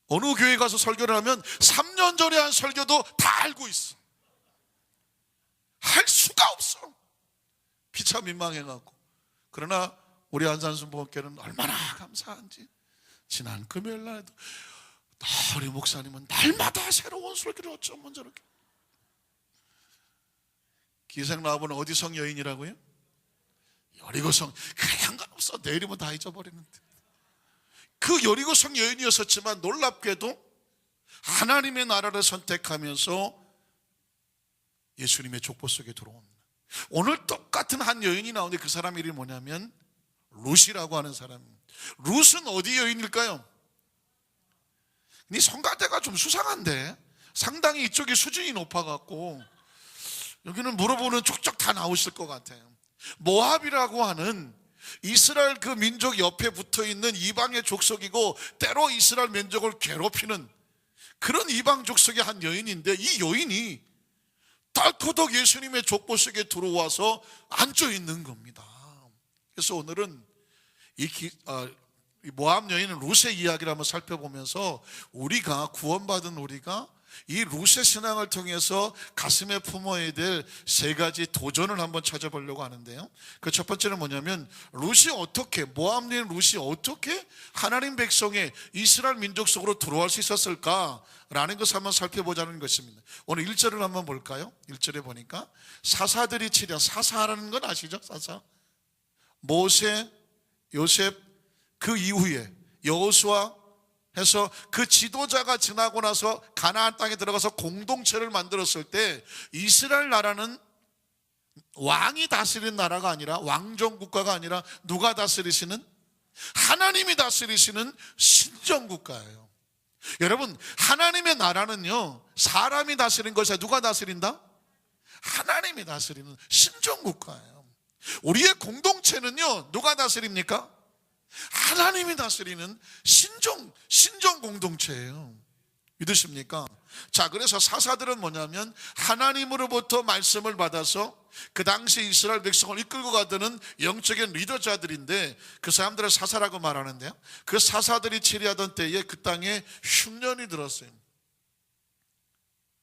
어느 교회 가서 설교를 하면 3년 전에 한 설교도 다 알고 있어. 할 수가 없어. 피차 민망해갖고. 그러나 우리 안산순복교는 얼마나 감사한지 지난 금요일 날에도 우리 목사님은 날마다 새로운 설교를 어쩌면 저렇게. 기생 라합은 어디 성 여인이라고요? 여리고성. 상관없어. 내일이면 다 잊어버리는데. 그 여리고성 여인이었었지만 놀랍게도 하나님의 나라를 선택하면서 예수님의 족보 속에 들어옵니다. 오늘 똑같은 한 여인이 나오는데 그 사람 이름이 뭐냐면 룻이라고 하는 사람입니다. 룻은 어디 여인일까요? 네 성가대가 좀 수상한데 상당히 이쪽이 수준이 높아갖고 여기는 물어보는 족족 다 나오실 것 같아요. 모압이라고 하는 이스라엘 그 민족 옆에 붙어있는 이방의 족속이고 때로 이스라엘 민족을 괴롭히는 그런 이방 족속의 한 여인인데 이 여인이 딸커덕 예수님의 족보 속에 들어와서 앉아있는 겁니다. 그래서 오늘은 이 모압 여인은 룻의 이야기를 한번 살펴보면서 우리가 구원받은 우리가 이 룻의 신앙을 통해서 가슴에 품어야 될 세 가지 도전을 한번 찾아보려고 하는데요. 그 첫 번째는 뭐냐면 모압 여인 룻이 어떻게 하나님 백성의 이스라엘 민족 속으로 들어갈 수 있었을까라는 것을 한번 살펴보자는 것입니다. 오늘 1절을 한번 볼까요? 1절에 보니까 사사들이 사사라는 건 아시죠? 사사. 모세, 요셉 그 이후에 여호수아 해서 그 지도자가 지나고 나서 가나안 땅에 들어가서 공동체를 만들었을 때 이스라엘 나라는 왕이 다스리는 나라가 아니라 왕정국가가 아니라 누가 다스리시는? 하나님이 다스리시는 신정국가예요. 여러분 하나님의 나라는요 사람이 다스리는 것이 누가 다스린다? 하나님이 다스리는 신정국가예요. 우리의 공동체는요 누가 다스립니까? 하나님이 다스리는 신정 공동체예요. 믿으십니까? 자, 그래서 사사들은 뭐냐면 하나님으로부터 말씀을 받아서 그 당시 이스라엘 백성을 이끌고 가드는 영적인 리더자들인데 그 사람들을 사사라고 말하는데요. 그 사사들이 치리하던 때에 그 땅에 흉년이 들었어요.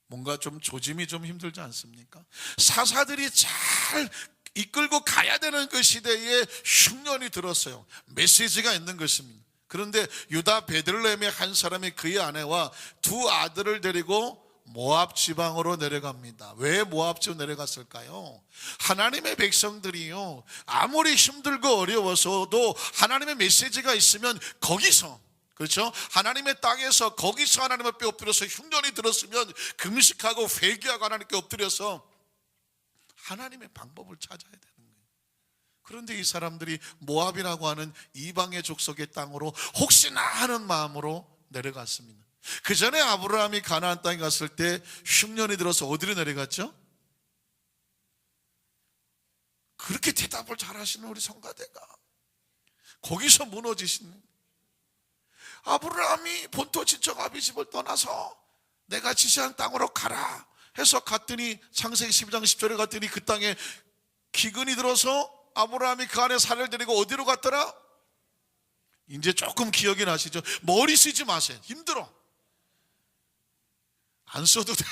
뭔가 좀 조짐이 좀 힘들지 않습니까? 사사들이 잘 이끌고 가야 되는 그 시대에 흉년이 들었어요. 메시지가 있는 것입니다. 그런데 유다 베들레헴의 한 사람이 그의 아내와 두 아들을 데리고 모압 지방으로 내려갑니다. 왜 모압 지방으로 내려갔을까요? 하나님의 백성들이요, 아무리 힘들고 어려워서도 하나님의 메시지가 있으면 거기서, 그렇죠? 하나님의 땅에서 거기서 하나님 앞에 엎드려서 흉년이 들었으면 금식하고 회개하고 하나님께 엎드려서 하나님의 방법을 찾아야 되는 거예요. 그런데 이 사람들이 모압이라고 하는 이방의 족속의 땅으로 혹시나 하는 마음으로 내려갔습니다. 그 전에 아브라함이 가나안 땅에 갔을 때 흉년이 들어서 어디로 내려갔죠? 그렇게 대답을 잘하시는 우리 성가대가 거기서 무너지신, 아브라함이 본토 친척 아비 집을 떠나서 내가 지시한 땅으로 가라 해서 갔더니, 창세기 12장 10절에 갔더니 그 땅에 기근이 들어서 아브라함이 그 안에 사례를 데리고 어디로 갔더라? 이제 조금 기억이 나시죠? 머리 쓰지 마세요. 힘들어. 안 써도 돼.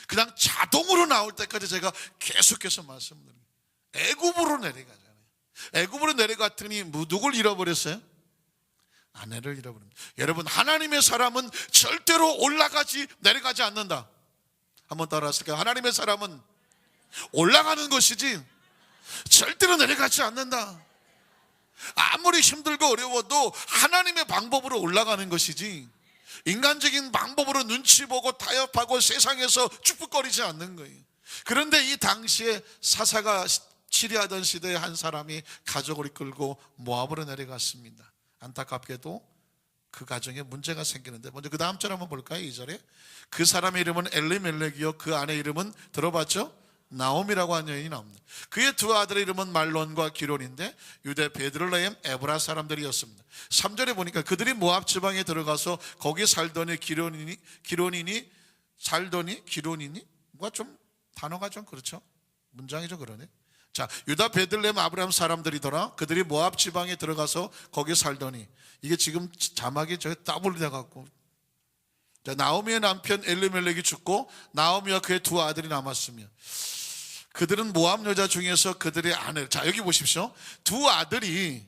그냥 자동으로 나올 때까지 제가 계속해서 말씀드립니다. 애굽으로 내려가잖아요. 애굽으로 내려갔더니 누굴 잃어버렸어요? 아내를 잃어버립니다. 여러분, 하나님의 사람은 절대로 내려가지 않는다. 한번 따라하실까요? 하나님의 사람은 올라가는 것이지 절대로 내려가지 않는다. 아무리 힘들고 어려워도 하나님의 방법으로 올라가는 것이지 인간적인 방법으로 눈치 보고 타협하고 세상에서 쭈뼛거리지 않는 거예요. 그런데 이 당시에 사사가 치리하던 시대에 한 사람이 가족을 이끌고 모압으로 내려갔습니다. 안타깝게도 그 가정에 문제가 생기는데, 먼저 그 다음 절 한번 볼까요? 2절에 그 사람의 이름은 엘리멜렉이요 그 아내 이름은 들어봤죠? 나옴이라고 하는 여인이 나옵니다. 그의 두 아들의 이름은 말론과 기론인데 유대 베들레헴 에브라 사람들이었습니다. 3절에 보니까 그들이 모압 지방에 들어가서 거기 살더니 기론이니 뭔가 좀 단어가 좀 그렇죠? 문장이 좀 그러네. 자, 유다 베들레헴 아브라함 사람들이더라. 그들이 모압 지방에 들어가서 거기 살더니, 이게 지금 자막이 저기 더블돼 갖고, 나오미의 남편 엘리멜렉이 죽고 나오미와 그의 두 아들이 남았으며, 그들은 모압 여자 중에서 그들의 아내, 자 여기 보십시오. 두 아들이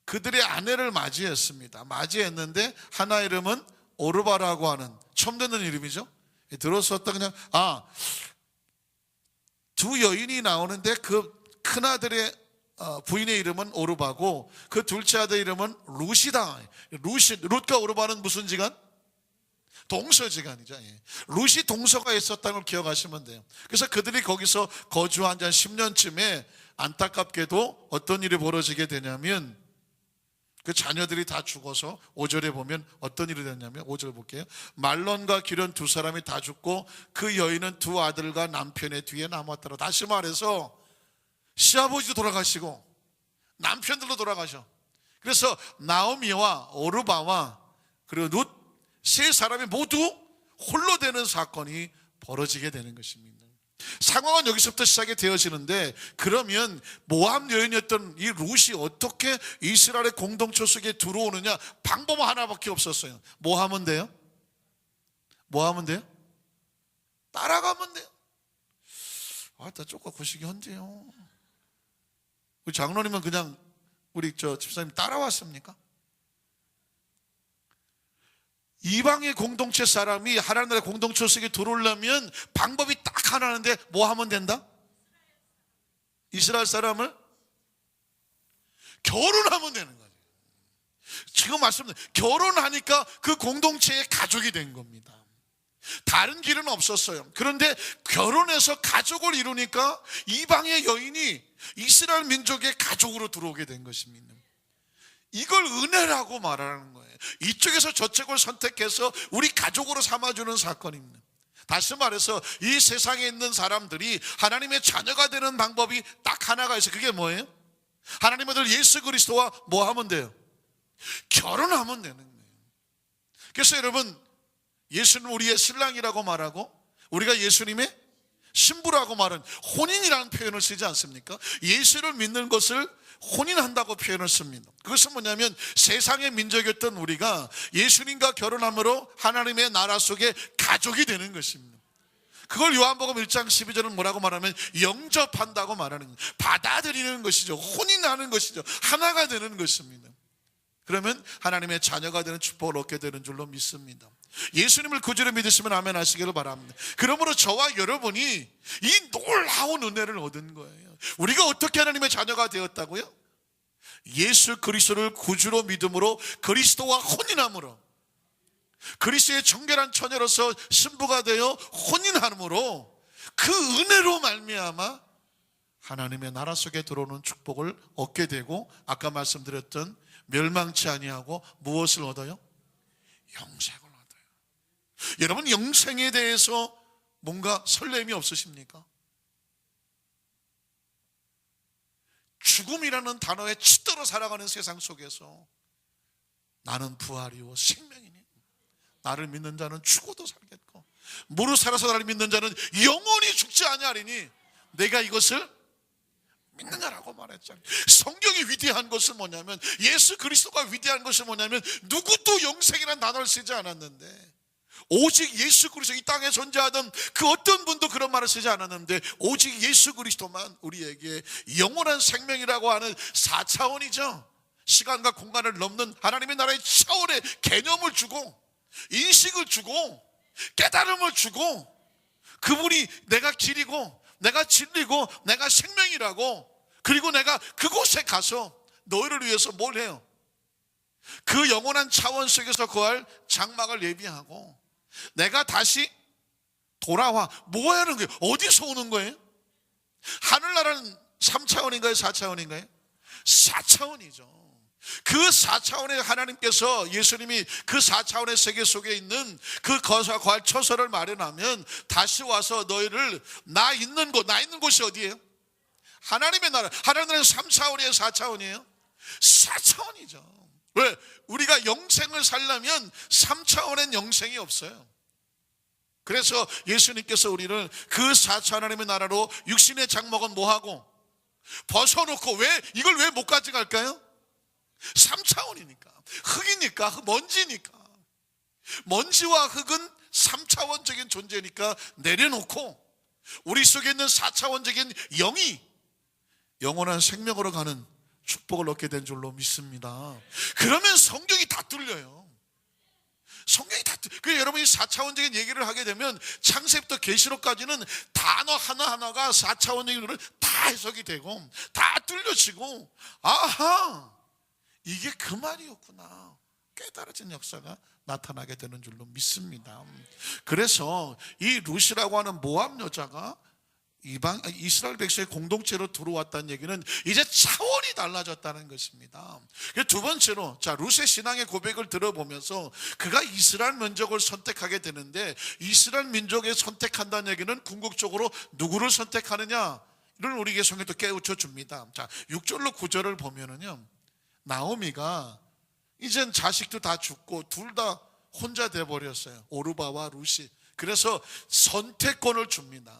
그들의 아내를 맞이했습니다. 맞이했는데 하나 이름은 오르바라고 하는, 처음 듣는 이름이죠. 들었었다 그냥, 두 여인이 나오는데 그 큰아들의 부인의 이름은 오르바고 그 둘째 아들 이름은 룻이다. 룻과 오르바는 무슨 지간? 동서지간이죠. 룻이 동서가 있었다는 걸 기억하시면 돼요. 그래서 그들이 거기서 거주한 지 한 10년쯤에 안타깝게도 어떤 일이 벌어지게 되냐면, 그 자녀들이 다 죽어서 5절에 보면 어떤 일이 됐냐면, 5절 볼게요. 말론과 기론 두 사람이 다 죽고 그 여인은 두 아들과 남편의 뒤에 남았더라. 다시 말해서 시아버지도 돌아가시고 남편들도 돌아가셔. 그래서 나오미와 오르바와 그리고 룻 세 사람이 모두 홀로 되는 사건이 벌어지게 되는 것입니다. 상황은 여기서부터 시작이 되어지는데, 그러면 모압 여인이었던 이 룻이 어떻게 이스라엘의 공동체 속에 들어오느냐? 방법은 하나밖에 없었어요. 뭐 하면 돼요? 뭐 하면 돼요? 따라가면 돼요. 나 조금 구식이 헌재요. 우리 장로님은 그냥 우리 집사님 따라왔습니까? 이방의 공동체 사람이 하나님 나라의 공동체 속에 들어오려면 방법이 딱 하나인데 뭐 하면 된다? 이스라엘 사람을 결혼하면 되는 거죠. 지금 말씀드린 결혼하니까 그 공동체의 가족이 된 겁니다. 다른 길은 없었어요. 그런데 결혼해서 가족을 이루니까 이방의 여인이 이스라엘 민족의 가족으로 들어오게 된 것입니다. 이걸 은혜라고 말하는 거예요. 이쪽에서 저쪽을 선택해서 우리 가족으로 삼아주는 사건입니다. 다시 말해서 이 세상에 있는 사람들이 하나님의 자녀가 되는 방법이 딱 하나가 있어요. 그게 뭐예요? 하나님의 아들 예수 그리스도와 뭐 하면 돼요? 결혼하면 되는 거예요. 그래서 여러분, 예수는 우리의 신랑이라고 말하고 우리가 예수님의 신부라고 말은 혼인이라는 표현을 쓰지 않습니까? 예수를 믿는 것을 혼인한다고 표현을 씁니다. 그것은 뭐냐면 세상의 민족이었던 우리가 예수님과 결혼함으로 하나님의 나라 속에 가족이 되는 것입니다. 그걸 요한복음 1장 12절은 뭐라고 말하면 영접한다고 말하는 거예요. 받아들이는 것이죠. 혼인하는 것이죠. 하나가 되는 것입니다. 그러면 하나님의 자녀가 되는 축복을 얻게 되는 줄로 믿습니다. 예수님을 구주로 믿으시면 아멘 하시기를 바랍니다. 그러므로 저와 여러분이 이 놀라운 은혜를 얻은 거예요. 우리가 어떻게 하나님의 자녀가 되었다고요? 예수 그리스도를 구주로 믿음으로, 그리스도와 혼인함으로, 그리스도의 정결한 처녀로서 신부가 되어 혼인함으로, 그 은혜로 말미암아 하나님의 나라 속에 들어오는 축복을 얻게 되고, 아까 말씀드렸던 멸망치 아니하고 무엇을 얻어요? 영생을 얻어요. 여러분, 영생에 대해서 뭔가 설렘이 없으십니까? 죽음이라는 단어에 치들어 살아가는 세상 속에서 나는 부활이요 생명이니 나를 믿는 자는 죽어도 살겠고 무릇 살아서 나를 믿는 자는 영원히 죽지 아니하리니 내가 이것을 믿느냐라고 말했잖아요. 성경이 위대한 것은 뭐냐면, 예수 그리스도가 위대한 것은 뭐냐면, 누구도 영생이라는 단어를 쓰지 않았는데, 오직 예수 그리스도, 이 땅에 존재하던 그 어떤 분도 그런 말을 쓰지 않았는데, 오직 예수 그리스도만 우리에게 영원한 생명이라고 하는 4차원이죠. 시간과 공간을 넘는 하나님의 나라의 차원의 개념을 주고, 인식을 주고, 깨달음을 주고, 그분이 내가 길이고 내가 진리고 내가 생명이라고, 그리고 내가 그곳에 가서 너희를 위해서 뭘 해요? 그 영원한 차원 속에서 거할 장막을 예비하고 내가 다시 돌아와. 뭐 하는 거예요? 어디서 오는 거예요? 하늘나라는 3차원인가요? 4차원인가요? 4차원이죠. 그 4차원의 하나님께서, 예수님이 그 4차원의 세계 속에 있는 그 거사 거할 처소를 마련하면 다시 와서 너희를 나 있는 곳이 어디예요? 하나님의 나라. 하나님의 나라는 3차원이에요? 4차원이에요? 4차원이죠. 왜? 우리가 영생을 살려면 3차원엔 영생이 없어요. 그래서 예수님께서 우리를 그 4차 하나님의 나라로 육신의 장막은 뭐하고 벗어놓고, 왜? 이걸 왜 못 가져갈까요? 3차원이니까. 흙이니까, 먼지니까. 먼지와 흙은 3차원적인 존재니까 내려놓고 우리 속에 있는 4차원적인 영이 영원한 생명으로 가는 축복을 얻게 된 줄로 믿습니다. 그러면 성경이 다 뚫려요. 성경이 다 뚫려. 그래서 여러분이 4차원적인 얘기를 하게 되면 창세부터 계시록까지는 단어 하나하나가 4차원적인 다 해석이 되고 다 뚫려지고, 아하, 이게 그 말이었구나 깨달아진 역사가 나타나게 되는 줄로 믿습니다. 그래서 이 룻이라고 하는 모압 여자가 이스라엘 백성의 공동체로 들어왔다는 얘기는 이제 차원이 달라졌다는 것입니다. 두 번째로, 자, 룻의 신앙의 고백을 들어보면서 그가 이스라엘 민족을 선택하게 되는데, 이스라엘 민족에 선택한다는 얘기는 궁극적으로 누구를 선택하느냐, 이런 우리에게 성경도 깨우쳐 줍니다. 자, 6절로 9절을 보면은요, 나오미가 이젠 자식도 다 죽고 둘 다 혼자 돼버렸어요. 오르바와 룻이. 그래서 선택권을 줍니다.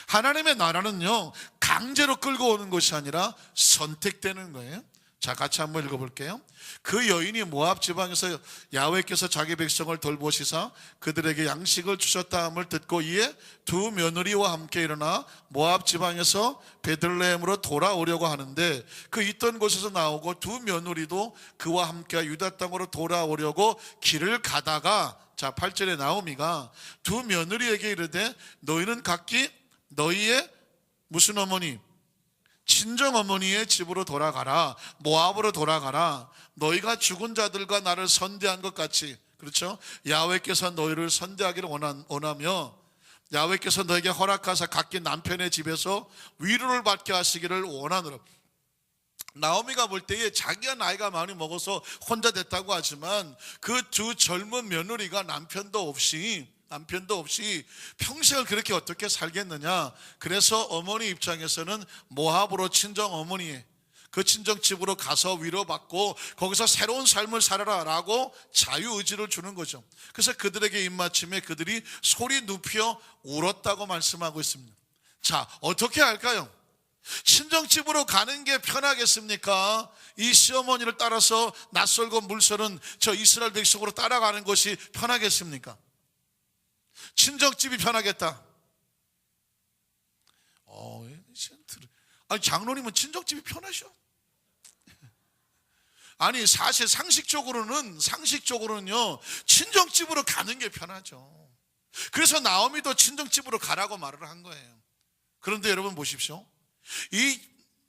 하나님의 나라는요, 강제로 끌고 오는 것이 아니라 선택되는 거예요. 자, 같이 한번 읽어볼게요. 그 여인이 모압 지방에서 야훼께서 자기 백성을 돌보시사 그들에게 양식을 주셨다함을 듣고 이에 두 며느리와 함께 일어나 모압 지방에서 베들레헴으로 돌아오려고 하는데, 그 있던 곳에서 나오고 두 며느리도 그와 함께 유다 땅으로 돌아오려고 길을 가다가, 자, 8절에 나오미가 두 며느리에게 이르되 너희는 각기 너희의 무슨 어머니? 친정 어머니의 집으로 돌아가라. 모압으로 돌아가라. 너희가 죽은 자들과 나를 선대한 것 같이, 그렇죠? 야훼께서 너희를 선대하기를 원하며 야훼께서 너에게 허락하사 각기 남편의 집에서 위로를 받게 하시기를 원하노라. 나오미가 볼 때에 자기가 나이가 많이 먹어서 혼자 됐다고 하지만 그 두 젊은 며느리가 남편도 없이 평생을 그렇게 어떻게 살겠느냐. 그래서 어머니 입장에서는 모압으로 친정 어머니의 그 친정 집으로 가서 위로받고 거기서 새로운 삶을 살아라 라고 자유의지를 주는 거죠. 그래서 그들에게 입맞춤에 그들이 소리 눕혀 울었다고 말씀하고 있습니다. 자, 어떻게 할까요? 친정집으로 가는 게 편하겠습니까? 이 시어머니를 따라서 낯설고 물서는 저 이스라엘 백성으로 따라가는 것이 편하겠습니까? 친정집이 편하겠다. 아니, 장로님은 친정집이 편하셔. 아니 사실 상식적으로는요 친정집으로 가는 게 편하죠. 그래서 나오미도 친정집으로 가라고 말을 한 거예요. 그런데 여러분 보십시오. 이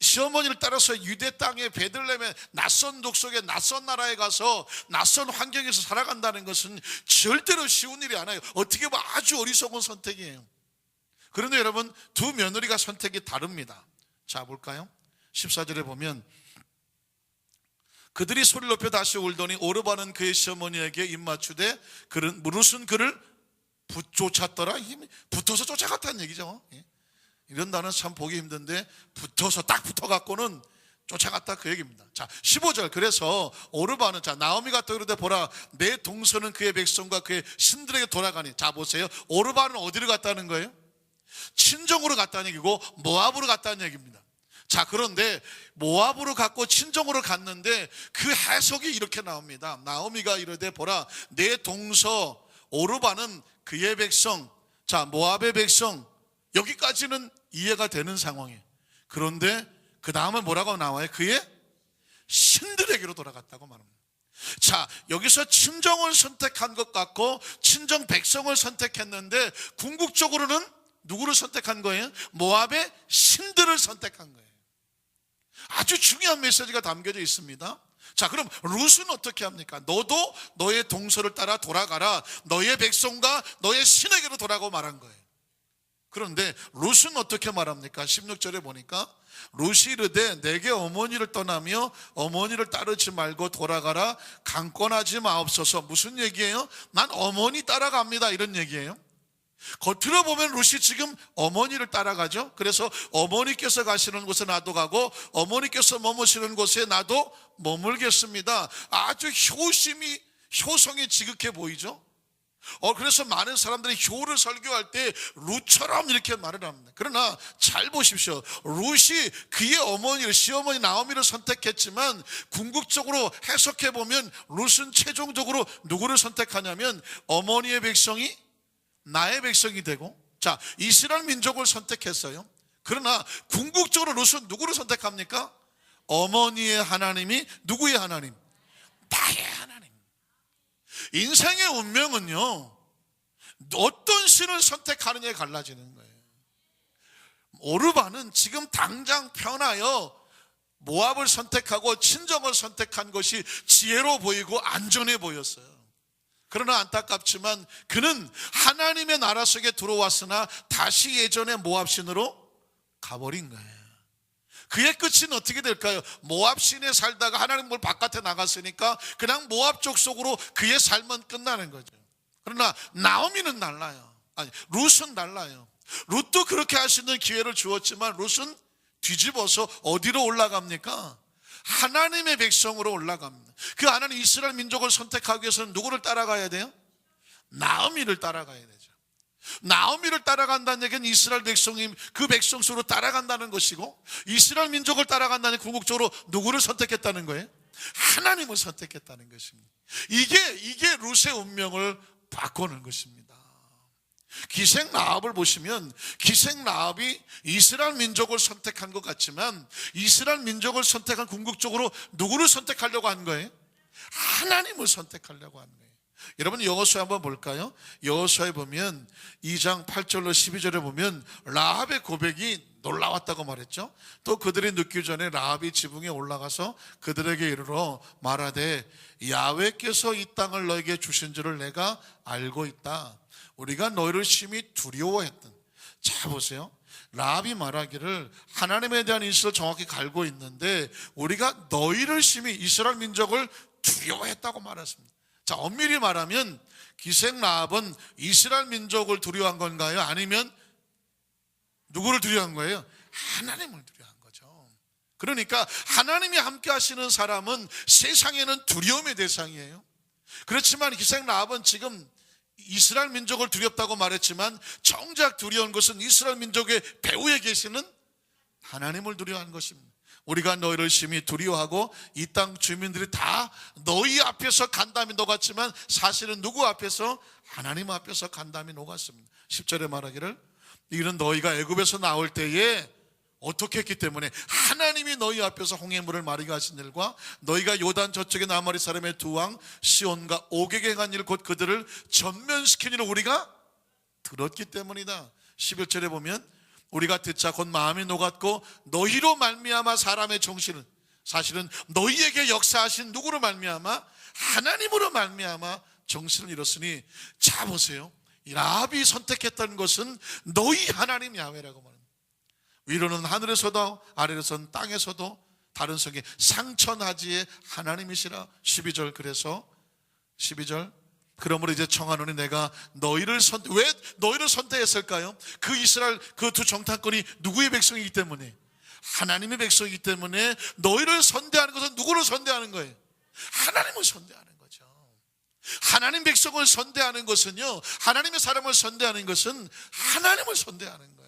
시어머니를 따라서 유대 땅의 베들레헴의 낯선 독속의 낯선 나라에 가서 낯선 환경에서 살아간다는 것은 절대로 쉬운 일이 아니에요. 어떻게 보면 아주 어리석은 선택이에요. 그런데 여러분 두 며느리가 선택이 다릅니다. 자 볼까요? 14절에 보면 그들이 소리를 높여 다시 울더니 오르바는 그의 시어머니에게 입맞추되 룻은 그를 쫓았더라. 붙어서 쫓아갔다는 얘기죠. 이런 단어는 참 보기 힘든데 붙어서 딱 붙어갖고는 쫓아갔다 그 얘기입니다. 자 15절 그래서 오르바는 자 나오미가 또 이르되 보라 내 동서는 그의 백성과 그의 신들에게 돌아가니. 자 보세요. 오르바는 어디로 갔다는 거예요? 친정으로 갔다는 얘기고 모압으로 갔다는 얘기입니다. 자 그런데 모압으로 갔고 친정으로 갔는데 그 해석이 이렇게 나옵니다. 나오미가 이르되 보라 내 동서 오르바는 그의 백성, 자 모압의 백성, 여기까지는 이해가 되는 상황이에요. 그런데 그 다음에 뭐라고 나와요? 그의 신들에게로 돌아갔다고 말합니다. 자 여기서 친정을 선택한 것 같고 친정 백성을 선택했는데 궁극적으로는 누구를 선택한 거예요? 모압의 신들을 선택한 거예요. 아주 중요한 메시지가 담겨져 있습니다. 자 그럼 룻은 어떻게 합니까? 너도 너의 동서를 따라 돌아가라. 너의 백성과 너의 신에게로 돌아가고 말한 거예요. 그런데 룻은 어떻게 말합니까? 16절에 보니까 룻이 이르되 내게 어머니를 떠나며 어머니를 따르지 말고 돌아가라. 강권하지 마옵소서. 무슨 얘기예요? 난 어머니 따라갑니다 이런 얘기예요. 겉으로 보면 룻이 지금 어머니를 따라가죠. 그래서 어머니께서 가시는 곳에 나도 가고 어머니께서 머무시는 곳에 나도 머물겠습니다. 아주 효성이 지극해 보이죠. 그래서 많은 사람들이 효를 설교할 때 룻처럼 이렇게 말을 합니다. 그러나 잘 보십시오. 룻이 그의 어머니를 시어머니 나오미를 선택했지만 궁극적으로 해석해 보면 룻은 최종적으로 누구를 선택하냐면 어머니의 백성이 나의 백성이 되고, 자 이스라엘 민족을 선택했어요. 그러나 궁극적으로 룻은 누구를 선택합니까? 어머니의 하나님이 누구의 하나님? 나의 하나님. 인생의 운명은요 어떤 신을 선택하느냐에 갈라지는 거예요. 오르바는 지금 당장 편하여 모압을 선택하고 친정을 선택한 것이 지혜로 보이고 안전해 보였어요. 그러나 안타깝지만 그는 하나님의 나라 속에 들어왔으나 다시 예전의 모압신으로 가버린 거예요. 그의 끝은 어떻게 될까요? 모압신에 살다가 하나님을 바깥에 나갔으니까 그냥 모압 족속으로 그의 삶은 끝나는 거죠. 그러나 나오미는 달라요. 아니 룻은 달라요. 룻도 그렇게 할 수 있는 기회를 주었지만 룻은 뒤집어서 어디로 올라갑니까? 하나님의 백성으로 올라갑니다. 그 하나님 이스라엘 민족을 선택하기 위해서는 누구를 따라가야 돼요? 나오미를 따라가야 되죠. 나오미를 따라간다는 얘기는 이스라엘 백성이 그 백성 속으로 따라간다는 것이고, 이스라엘 민족을 따라간다는 궁극적으로 누구를 선택했다는 거예요? 하나님을 선택했다는 것입니다. 이게 룻의 운명을 바꾸는 것입니다. 기생 라합을 보시면 기생 라합이 이스라엘 민족을 선택한 것 같지만 이스라엘 민족을 선택한 궁극적으로 누구를 선택하려고 한 거예요? 하나님을 선택하려고 한 거예요. 여러분 여호수아 한번 볼까요? 여호수아에 보면 2장 8절로 12절에 보면 라합의 고백이 놀라웠다고 말했죠. 또 그들이 눕기 전에 라합이 지붕에 올라가서 그들에게 이르러 말하되 야훼께서 이 땅을 너에게 주신 줄을 내가 알고 있다. 우리가 너희를 심히 두려워했던. 자 보세요. 라합이 말하기를 하나님에 대한 인식을 정확히 갈고 있는데 우리가 너희를 심히 이스라엘 민족을 두려워했다고 말했습니다. 자 엄밀히 말하면 기생 라합은 이스라엘 민족을 두려워한 건가요? 아니면 누구를 두려워한 거예요? 하나님을 두려워한 거죠. 그러니까 하나님이 함께 하시는 사람은 세상에는 두려움의 대상이에요. 그렇지만 기생 라합은 지금 이스라엘 민족을 두렵다고 말했지만 정작 두려운 것은 이스라엘 민족의 배후에 계시는 하나님을 두려워한 것입니다. 우리가 너희를 심히 두려워하고 이 땅 주민들이 다 너희 앞에서 간담이 녹았지만 사실은 누구 앞에서? 하나님 앞에서 간담이 녹았습니다. 10절에 말하기를 이는 너희가 애굽에서 나올 때에 어떻게 했기 때문에 하나님이 너희 앞에서 홍해물을 마르게 하신 일과 너희가 요단 저쪽에 나머리 사람의 두 왕 시온과 오게게 행한 일 곧 그들을 전면시킨 일을 우리가 들었기 때문이다. 11절에 보면 우리가 듣자 곧 마음이 녹았고 너희로 말미암아 사람의 정신을, 사실은 너희에게 역사하신 누구로 말미암아? 하나님으로 말미암아 정신을 잃었으니, 자 보세요, 이 라합이 선택했다는 것은 너희 하나님 야훼라고 말합니다. 위로는 하늘에서도 아래로는 땅에서도, 다른 성에 상천하지의 하나님이시라. 12절, 그래서 12절, 그러므로 이제 청하노니 내가 너희를 왜 너희를 선택했을까요? 그 이스라엘 그 두 정탐꾼이 누구의 백성이기 때문에? 하나님의 백성이기 때문에 너희를 선대하는 것은 누구를 선대하는 거예요? 하나님을 선대하는 거죠. 하나님 백성을 선대하는 것은요, 하나님의 사람을 선대하는 것은 하나님을 선대하는 거예요.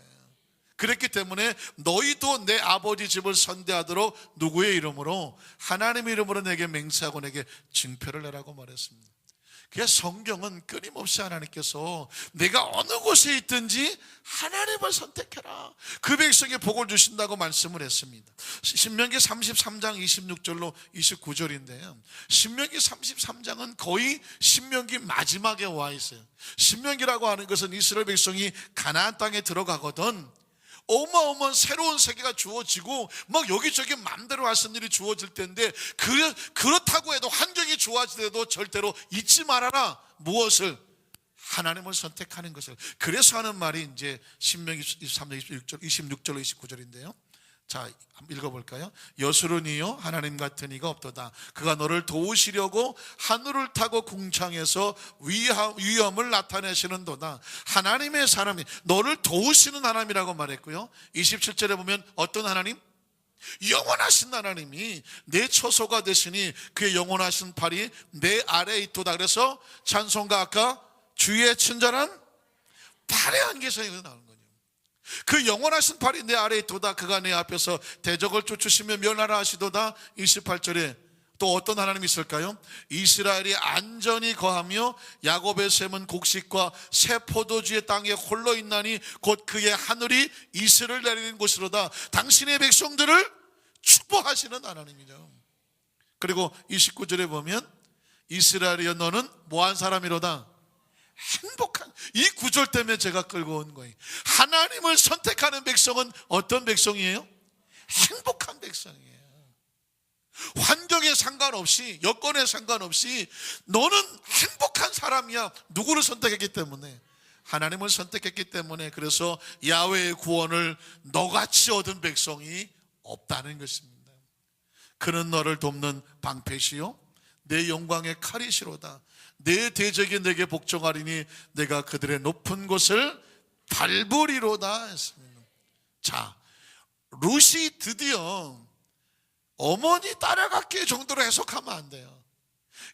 그랬기 때문에 너희도 내 아버지 집을 선대하도록 누구의 이름으로? 하나님의 이름으로 내게 맹세하고 내게 징표를 내라고 말했습니다. 그래서 성경은 끊임없이 하나님께서 내가 어느 곳에 있든지 하나님을 선택해라, 그 백성에 복을 주신다고 말씀을 했습니다. 신명기 33장 26절로 29절인데요 신명기 33장은 거의 신명기 마지막에 와 있어요. 신명기라고 하는 것은 이스라엘 백성이 가나안 땅에 들어가거든 어마어마한 새로운 세계가 주어지고 막 여기저기 마음대로 하시는 일이 주어질 텐데, 그렇다고 해도 환경이 좋아지더라도 절대로 잊지 말아라. 무엇을? 하나님을 선택하는 것을. 그래서 하는 말이 이제 신명기 23장 26절로 29절인데요 자, 한번 읽어볼까요? 여수르니요 하나님 같은 이가 없도다. 그가 너를 도우시려고 하늘을 타고 궁창에서 위엄을 나타내시는도다. 하나님의 사람이 너를 도우시는 하나님이라고 말했고요 27절에 보면 어떤 하나님? 영원하신 하나님이 내 처소가 되시니 그의 영원하신 팔이 내 아래에 있도다. 그래서 찬송가 아까 주의 친절한 팔의 안개서 이거 나오는 거예요. 그 영원하신 팔이 내 아래에 있도다. 그가 내 앞에서 대적을 쫓으시며 멸하라 하시도다. 28절에 또 어떤 하나님이 있을까요? 이스라엘이 안전히 거하며 야곱의 샘은 곡식과 새 포도주의 땅에 홀로 있나니 곧 그의 하늘이 이슬을 내리는 곳이로다. 당신의 백성들을 축복하시는 하나님이죠. 그리고 29절에 보면 이스라엘이여 너는 뭐한 사람이로다? 행복한, 이 구절 때문에 제가 끌고 온 거예요. 하나님을 선택하는 백성은 어떤 백성이에요? 행복한 백성이에요. 환경에 상관없이, 여건에 상관없이 너는 행복한 사람이야. 누구를 선택했기 때문에? 하나님을 선택했기 때문에. 그래서 야훼의 구원을 너같이 얻은 백성이 없다는 것입니다. 그는 너를 돕는 방패시요 내 영광의 칼이시로다. 내 대적이 내게 복종하리니 내가 그들의 높은 곳을 밟으리로다 했습니다. 자, 룻이 드디어 어머니 따라갔기 정도로 해석하면 안 돼요.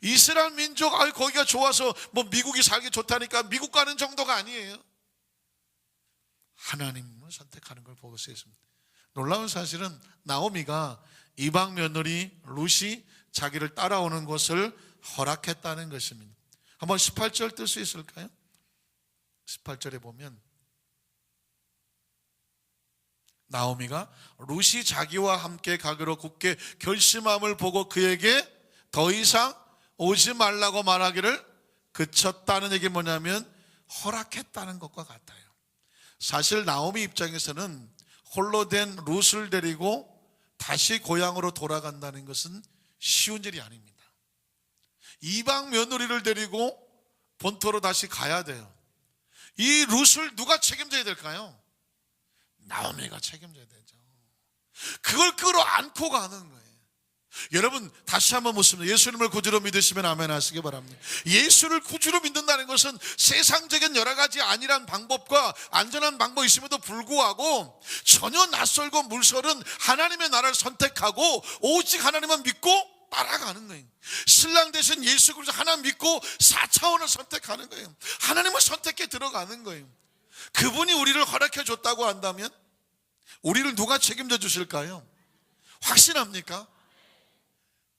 이스라엘 민족, 거기가 좋아서 뭐 미국이 살기 좋다니까 미국 가는 정도가 아니에요. 하나님을 선택하는 걸 보고 있습니다. 놀라운 사실은 나오미가 이방 며느리 룻이 자기를 따라오는 것을 허락했다는 것입니다. 한번 18절 뜰 수 있을까요? 18절에 보면 나오미가 룻이 자기와 함께 가기로 굳게 결심함을 보고 그에게 더 이상 오지 말라고 말하기를 그쳤다는 얘기 뭐냐면 허락했다는 것과 같아요. 사실 나오미 입장에서는 홀로 된 룻을 데리고 다시 고향으로 돌아간다는 것은 쉬운 일이 아닙니다. 이방 며느리를 데리고 본토로 다시 가야 돼요. 이 룻을 누가 책임져야 될까요? 나오미가 책임져야 되죠. 그걸 끌어안고 가는 거예요. 여러분 다시 한번 묻습니다. 예수님을 구주로 믿으시면 아멘 하시기 바랍니다. 예수를 구주로 믿는다는 것은 세상적인 여러 가지 안일한 방법과 안전한 방법이 있음에도 불구하고 전혀 낯설고 물설은 하나님의 나라를 선택하고 오직 하나님만 믿고 따라가는 거예요. 신랑 대신 예수 그리스도 하나 믿고 4차원을 선택하는 거예요. 하나님을 선택해 들어가는 거예요. 그분이 우리를 허락해 줬다고 한다면 우리를 누가 책임져 주실까요? 확신합니까?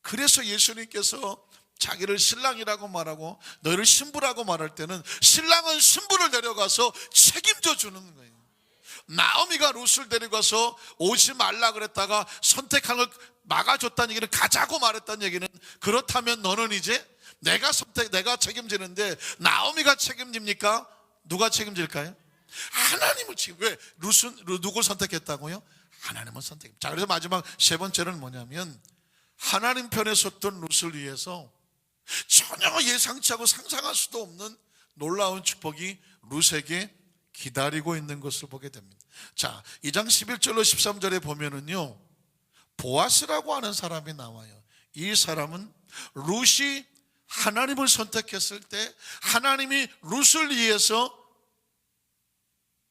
그래서 예수님께서 자기를 신랑이라고 말하고 너희를 신부라고 말할 때는 신랑은 신부를 데려가서 책임져 주는 거예요. 나오미가 룻을 데리고서 오지 말라 그랬다가 선택한 걸 막아줬다는 얘기는, 가자고 말했다는 얘기는, 그렇다면 너는 이제 내가 책임지는데 나오미가 책임집니까? 누가 책임질까요? 하나님을 왜 누굴 선택했다고요? 하나님을 선택했다. 자, 그래서 마지막 세 번째는 뭐냐면, 하나님 편에 섰던 룻을 위해서 전혀 예상치 않고 상상할 수도 없는 놀라운 축복이 룻에게 기다리고 있는 것을 보게 됩니다. 자, 2장 11절로 13절에 보면은요, 보아스라고 하는 사람이 나와요. 이 사람은 룻이 하나님을 선택했을 때 하나님이 룻을 위해서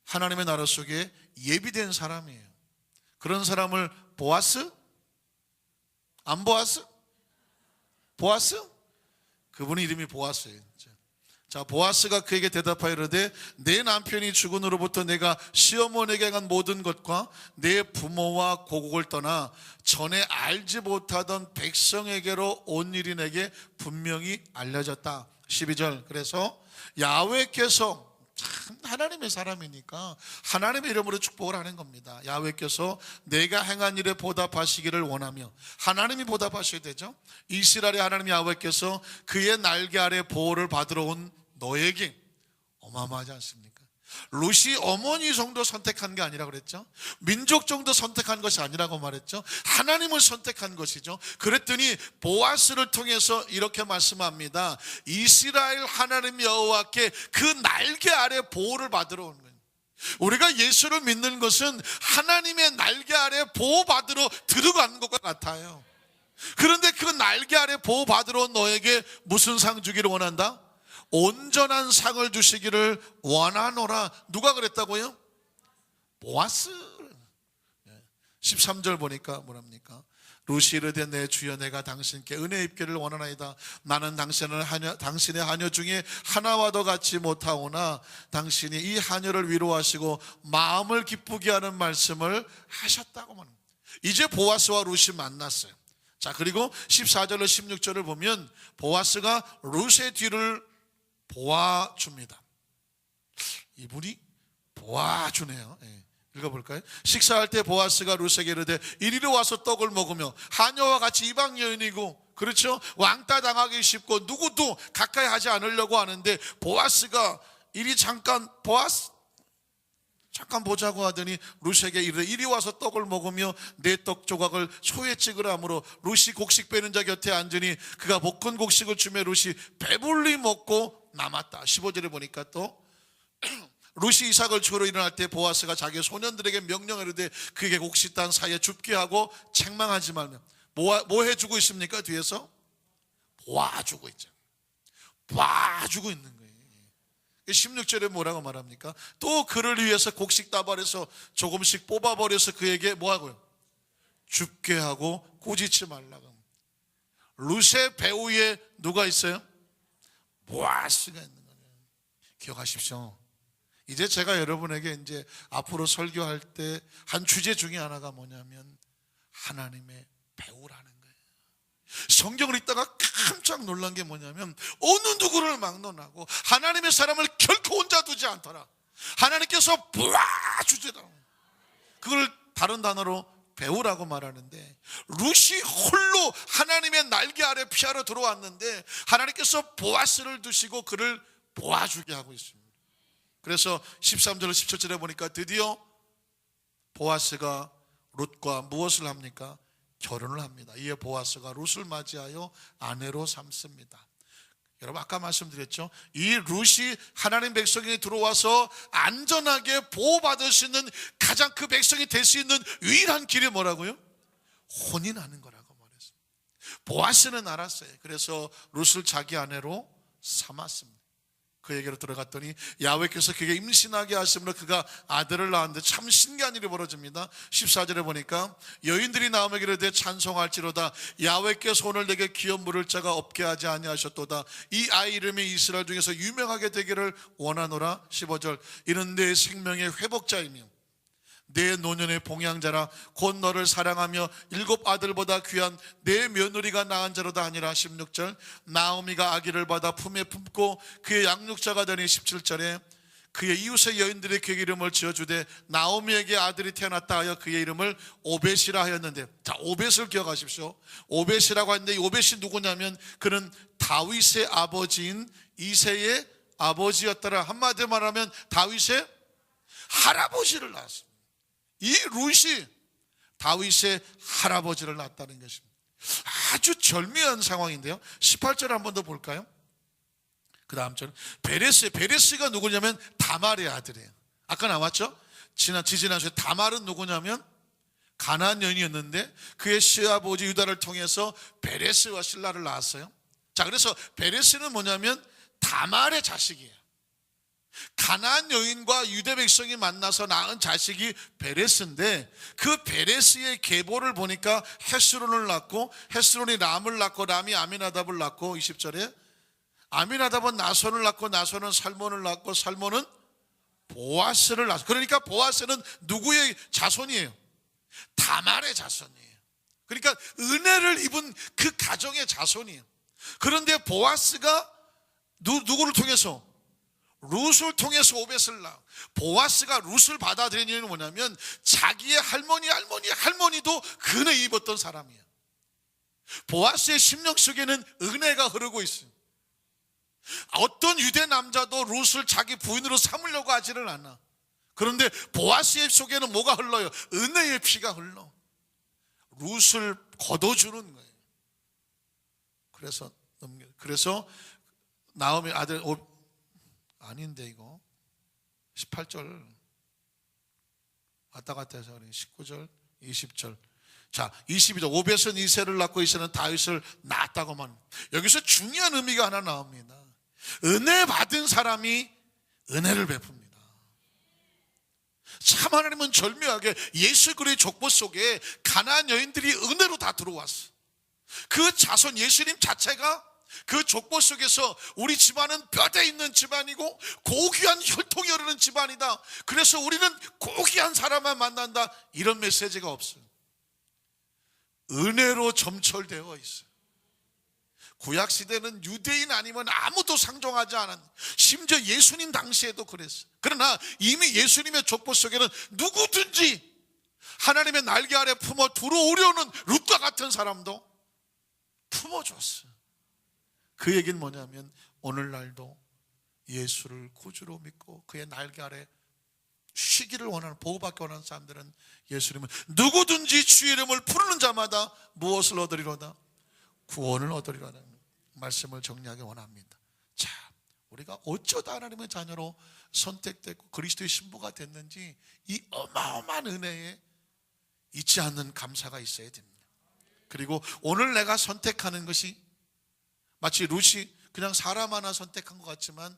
하나님의 나라 속에 예비된 사람이에요. 그런 사람을 보아스? 안 보아스? 보아스? 그분의 이름이 보아스예요. 자, 보아스가 그에게 대답하여 이르되 내 남편이 죽은 후로부터 내가 시어머니에게 한 모든 것과 내 부모와 고국을 떠나 전에 알지 못하던 백성에게로 온 일이 내게 분명히 알려졌다. 12절. 그래서 야훼께서, 참 하나님의 사람이니까 하나님의 이름으로 축복을 하는 겁니다. 야훼께서 내가 행한 일에 보답하시기를 원하며, 하나님이 보답하셔야 되죠. 이스라엘의 하나님 야훼께서 그의 날개 아래 보호를 받으러 온 너에게, 어마어마하지 않습니까? 룻이 어머니 정도 선택한 게 아니라 그랬죠. 민족 정도 선택한 것이 아니라고 말했죠. 하나님을 선택한 것이죠. 그랬더니 보아스를 통해서 이렇게 말씀합니다. 이스라엘 하나님 여호와께 그 날개 아래 보호를 받으러 온 거예요. 우리가 예수를 믿는 것은 하나님의 날개 아래 보호받으러 들어가는 것과 같아요. 그런데 그 날개 아래 보호받으러 온 너에게 무슨 상 주기를 원한다? 온전한 상을 주시기를 원하노라. 누가 그랬다고요? 보아스. 13절 보니까 뭐랍니까? 룻이 이르되 내 주여 내가 당신께 은혜 입기를 원하나이다. 나는 당신의 하녀 중에 하나와도 같이 못하오나 당신이 이 하녀를 위로하시고 마음을 기쁘게 하는 말씀을 하셨다고 말합니다. 이제 보아스와 룻이 만났어요. 자, 그리고 14절로 16절을 보면 보아스가 룻의 뒤를 보아줍니다. 이분이 보아주네요. 읽어볼까요? 식사할 때 보아스가 룻에게 이르되 이리로 와서 떡을 먹으며, 하녀와 같이 이방 여인이고, 그렇죠? 왕따 당하기 쉽고 누구도 가까이 하지 않으려고 하는데, 보아스가 이리 잠깐 보자고 하더니 룻에게 이르되 이리 와서 떡을 먹으며 내 떡 조각을 소에 찍으라 하므로 룻이 곡식 빼는 자 곁에 앉으니 그가 볶은 곡식을 주며 룻이 배불리 먹고 남았다. 15절에 보니까 또 룻이 이삭을 주러 일어날 때 보아스가 자기 소년들에게 명령을 이르되 그에게 곡식 단 사이에 줍게 하고 책망하지 말며. 뭐 해주고 있습니까? 뒤에서 보아주고 있죠. 봐주고 있는 거예요. 16절에 뭐라고 말합니까? 또 그를 위해서 곡식 다발에서 조금씩 뽑아버려서 그에게 뭐하고요? 줍게 하고 꾸짖지 말라고. 룻의 배후에 누가 있어요? 보아스가 있는 거예요. 기억하십시오. 이제 제가 여러분에게 이제 앞으로 설교할 때 한 주제 중에 하나가 뭐냐면 하나님의 배후라는 거예요. 성경을 읽다가 깜짝 놀란 게 뭐냐면, 어느 누구를 막론하고 하나님의 사람을 결코 혼자 두지 않더라. 하나님께서 보아주시더라. 그걸 다른 단어로 배우라고 말하는데, 룻이 홀로 하나님의 날개 아래 피하러 들어왔는데 하나님께서 보아스를 두시고 그를 보아주게 하고 있습니다. 그래서 13절 17절에 보니까 드디어 보아스가 룻과 무엇을 합니까? 결혼을 합니다. 이에 보아스가 룻을 맞이하여 아내로 삼습니다. 여러분, 아까 말씀드렸죠? 이 룻이 하나님 백성이 들어와서 안전하게 보호받을 수 있는 가장 그 백성이 될 수 있는 유일한 길이 뭐라고요? 혼인하는 거라고 말했어요. 보아스는 알았어요. 그래서 룻을 자기 아내로 삼았습니다. 그에게로 들어갔더니 야훼께서 그에게 임신하게 하심으로 그가 아들을 낳았는데 참 신기한 일이 벌어집니다. 14절에 보니까 여인들이 나오며 이르되 찬송할지로다 야훼께서 오늘 내게 기업 물을 자가 없게 하지 아니하셨도다. 이 아이 이름이 이스라엘 중에서 유명하게 되기를 원하노라. 15절 이는 내 생명의 회복자이며 내 노년의 봉양자라. 곧 너를 사랑하며 7 아들보다 귀한 내 며느리가 낳은 자로다 하니라. 16절 나오미가 아기를 받아 품에 품고 그의 양육자가 되니. 17절에 그의 이웃의 여인들이 그의 이름을 지어주되 나오미에게 아들이 태어났다 하여 그의 이름을 오벳이라 하였는데, 자, 오벳을 기억하십시오. 오벳이라고 하는데 이 오벳이 누구냐면 그는 다윗의 아버지인 이새의 아버지였더라. 한마디로 말하면 다윗의 할아버지를 낳았습니다. 이 룻이 다윗의 할아버지를 낳았다는 것입니다. 아주 절묘한 상황인데요. 18절 한 번 더 볼까요? 그 다음 절은 베레스가 누구냐면 다말의 아들이에요. 아까 나왔죠? 지지난주에 다말은 누구냐면 가나안 여인이었는데 그의 시아버지 유다를 통해서 베레스와 실라를 낳았어요. 자, 그래서 베레스는 뭐냐면 다말의 자식이에요. 가나안 여인과 유대 백성이 만나서 낳은 자식이 베레스인데 그 베레스의 계보를 보니까 헤스론을 낳고 헤스론이 람을 낳고 람이 아미나답을 낳고 20절에 아미나답은 나손을 낳고 나손은 살몬을 낳고 살몬은 보아스를 낳았어요. 그러니까 보아스는 누구의 자손이에요? 다말의 자손이에요. 그러니까 은혜를 입은 그 가정의 자손이에요. 그런데 보아스가 누구를 통해서? 룻을 통해서 오벳을 낳아. 보아스가 룻을 받아들인 이유는 뭐냐면 자기의 할머니도 은혜 입었던 사람이에요. 보아스의 심령 속에는 은혜가 흐르고 있어요. 어떤 유대 남자도 룻을 자기 부인으로 삼으려고 하지는 않아. 그런데 보아스의 속에는 뭐가 흘러요? 은혜의 피가 흘러. 룻을 거둬주는 거예요. 그래서 나오미 아들 아닌데 이거 18절 왔다 갔다 해서 19절 20절. 자, 22절 오벳은 이새를 낳고 이새는 다윗을 낳았다고만. 여기서 중요한 의미가 하나 나옵니다. 은혜 받은 사람이 은혜를 베풉니다. 참 하나님은 절묘하게 예수 그리스도의 족보 속에 가나안 여인들이 은혜로 다 들어왔어. 그 자손 예수님 자체가 그 족보 속에서 우리 집안은 뼈대 있는 집안이고 고귀한 혈통이 흐르는 집안이다. 그래서 우리는 고귀한 사람만 만난다. 이런 메시지가 없어요. 은혜로 점철되어 있어요. 구약시대는 유대인 아니면 아무도 상종하지 않았는데 심지어 예수님 당시에도 그랬어요. 그러나 이미 예수님의 족보 속에는 누구든지 하나님의 날개 아래 품어 들어오려는 룻과 같은 사람도 품어줬어요. 그 얘기는 뭐냐면 오늘날도 예수를 구주로 믿고 그의 날개 아래 쉬기를 원하는, 보호받기 원하는 사람들은 예수님은 누구든지 주의 이름을 부르는 자마다 무엇을 얻으리로다? 구원을 얻으리라는 말씀을 정리하기 원합니다. 자, 우리가 어쩌다 하나님의 자녀로 선택됐고 그리스도의 신부가 됐는지 이 어마어마한 은혜에 잊지 않는 감사가 있어야 됩니다. 그리고 오늘 내가 선택하는 것이 마치 룻이 그냥 사람 하나 선택한 것 같지만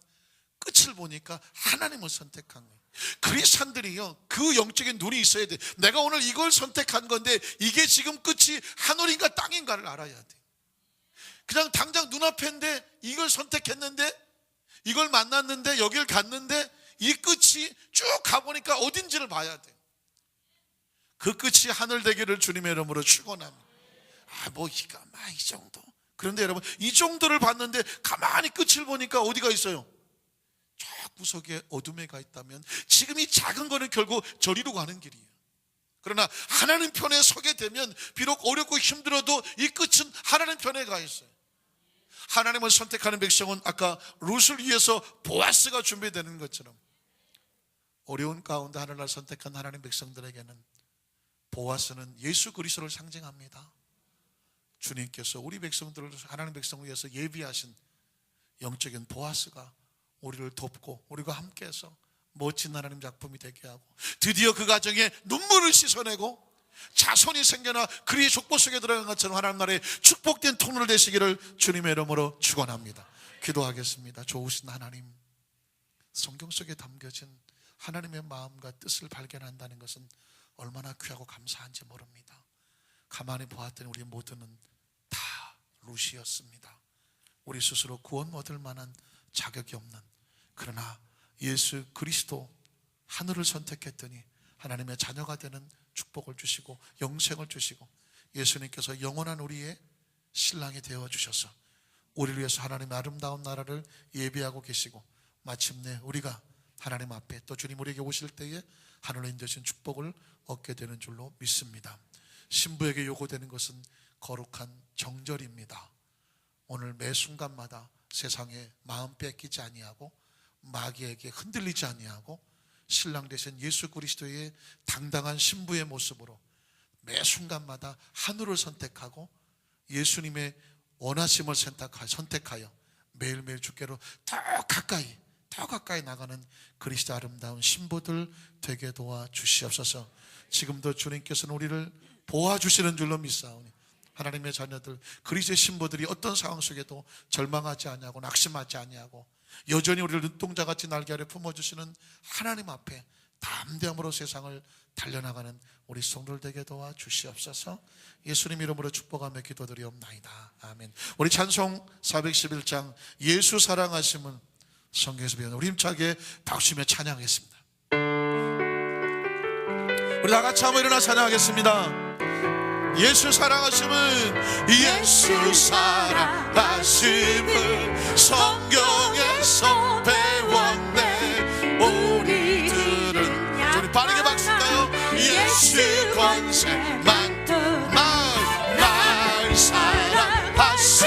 끝을 보니까 하나님을 선택한 거예요. 그리스도인들이요, 그 영적인 눈이 있어야 돼. 내가 오늘 이걸 선택한 건데 이게 지금 끝이 하늘인가 땅인가를 알아야 돼. 그냥 당장 눈앞인데 이걸 선택했는데 이걸 만났는데 여길 갔는데 이 끝이 쭉 가보니까 어딘지를 봐야 돼. 그 끝이 하늘 되기를 주님의 이름으로 축원합니다. 이 정도. 그런데 여러분, 이 정도를 봤는데 가만히 끝을 보니까 어디가 있어요? 저 구석에 어둠에 가 있다면 지금 이 작은 거는 결국 저리로 가는 길이에요. 그러나 하나님 편에 서게 되면 비록 어렵고 힘들어도 이 끝은 하나님 편에 가 있어요. 하나님을 선택하는 백성은 아까 룻을 위해서 보아스가 준비되는 것처럼 어려운 가운데 하늘날 선택한 하나님 백성들에게는 보아스는 예수 그리스도를 상징합니다. 주님께서 우리 백성들을, 하나님 백성을 위해서 예비하신 영적인 보아스가 우리를 돕고 우리가 함께해서 멋진 하나님 작품이 되게 하고 드디어 그 가정에 눈물을 씻어내고 자손이 생겨나 그리의 족보 속에 들어간 것처럼 하나님 나라의 축복된 통로를 되시기를 주님의 이름으로 축원합니다. 기도하겠습니다. 좋으신 하나님, 성경 속에 담겨진 하나님의 마음과 뜻을 발견한다는 것은 얼마나 귀하고 감사한지 모릅니다. 가만히 보았더니 우리 모두는 다 룻이었습니다. 우리 스스로 구원 얻을 만한 자격이 없는, 그러나 예수 그리스도 하늘을 선택했더니 하나님의 자녀가 되는 축복을 주시고 영생을 주시고 예수님께서 영원한 우리의 신랑이 되어주셔서 우리를 위해서 하나님의 아름다운 나라를 예비하고 계시고 마침내 우리가 하나님 앞에 또 주님 우리에게 오실 때에 하늘로 인도하신 축복을 얻게 되는 줄로 믿습니다. 신부에게 요구되는 것은 거룩한 정절입니다. 오늘 매 순간마다 세상에 마음 뺏기지 아니하고 마귀에게 흔들리지 아니하고 신랑 되신 예수 그리스도의 당당한 신부의 모습으로 매 순간마다 하늘을 선택하고 예수님의 원하심을 선택하여 매일매일 주께로 더 가까이 나가는 그리스도 아름다운 신부들 되게 도와주시옵소서. 지금도 주님께서는 우리를 보아주시는 줄로 믿사오니 하나님의 자녀들 그리스도의 신부들이 어떤 상황 속에도 절망하지 아니하고 낙심하지 아니하고 여전히 우리를 눈동자같이 날개 아래 품어주시는 하나님 앞에 담대함으로 세상을 달려나가는 우리 성도들 되게 도와주시옵소서. 예수님 이름으로 축복하며 기도드리옵나이다. 아멘. 우리 찬송 411장 예수 사랑하심은 성경에서 배우는 우리 힘차게 박수며 찬양하겠습니다. 우리 다 같이 한번 일어나 찬양하겠습니다. 예수 사랑하심은 예수 사랑하심은 성경에서 배웠네. 우리들은 우리 빠르게 박수인가요? 예수 권세만 날 사랑하신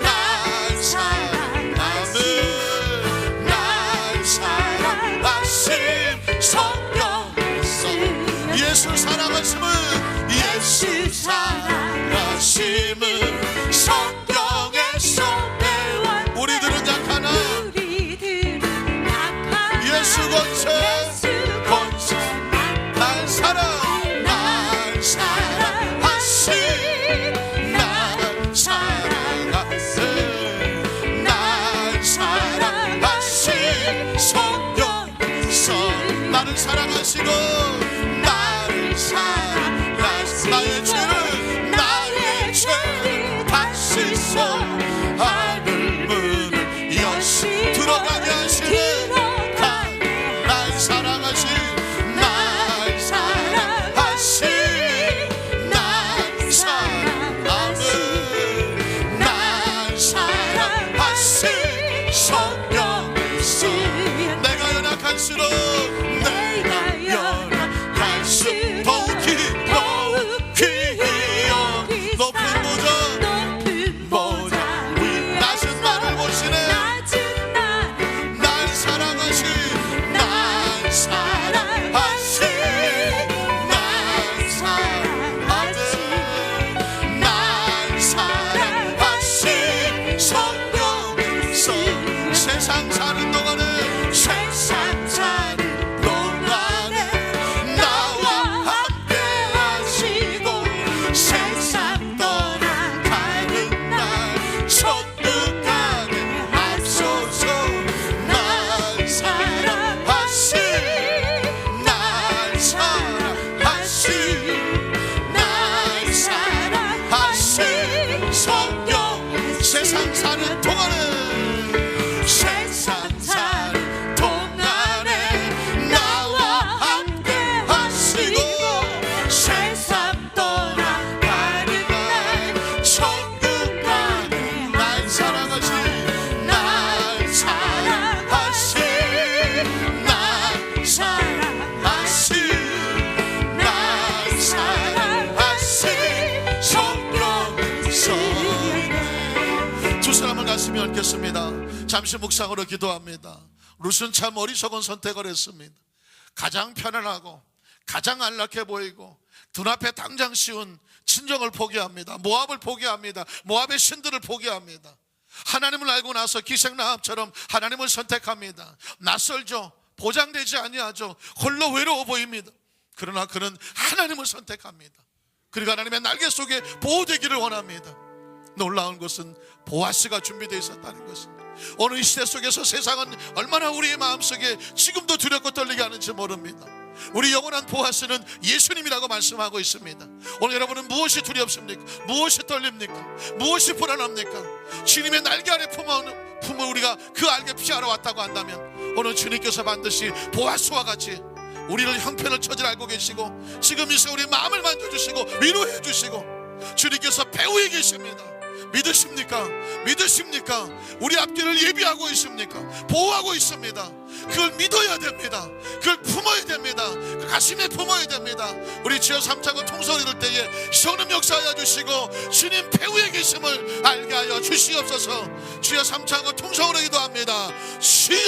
날 사랑하신 성경에서 예수 사랑하심은 예수 사랑하심은 성경에서 배운 우리들은 약하나 예수 권세 날 사랑하신 성경에서 나를 사랑하시고 나의 죄를 다시소 하늘 문을 여시 들어가게 하시는 날 사랑하신 성경에서 내가 연약할수록 더욱 귀히 높은 보좌 낮은 나를 보시네. 날 사랑하신 성경에서 세상 사는 동안에 나와 함께 하시고 세상 떠나가는 날 천국 가게 하소서. 날 사랑하신 성경 세상 사는 동안에 나와 함께 하시고 세상 떠나가는 날 천국 가게 날 사랑하신 성경에서 두 사람을 가슴에 얹겠습니다. 잠시 묵상으로 기도합니다. 룻은 참 어리석은 선택을 했습니다. 가장 편안하고 가장 안락해 보이고 눈앞에 당장 씌운 친정을 포기합니다. 모압을 포기합니다. 모압의 신들을 포기합니다. 하나님을 알고 나서 기생라합처럼 하나님을 선택합니다. 낯설죠. 보장되지 아니하죠. 홀로 외로워 보입니다. 그러나 그는 하나님을 선택합니다. 그리고 하나님의 날개 속에 보호되기를 원합니다. 놀라운 것은 보아스가 준비되어 있었다는 것입니다. 오늘 이 시대 속에서 세상은 얼마나 우리의 마음속에 지금도 두렵고 떨리게 하는지 모릅니다. 우리 영원한 보아스는 예수님이라고 말씀하고 있습니다. 오늘 여러분은 무엇이 두렵습니까? 무엇이 떨립니까? 무엇이 불안합니까? 주님의 날개 아래 품을 우리가 그 알게 피하러 왔다고 한다면 오늘 주님께서 반드시 보아스와 같이 우리를 형편을 처질 알고 계시고 지금 이 시간 우리의 마음을 만져주시고 위로해 주시고 주님께서 배후에 계십니다. 믿으십니까? 믿으십니까? 우리 앞길을 예비하고 있습니까? 보호하고 있습니다. 그걸 믿어야 됩니다. 그걸 품어야 됩니다. 그 가슴에 품어야 됩니다. 우리 주여 삼창고 통성을 이룰 때에 성령 역사하여 주시고 주님 배후에 계심을 알게 하여 주시옵소서. 주여 삼창고 통성으로 기도합니다. 주여,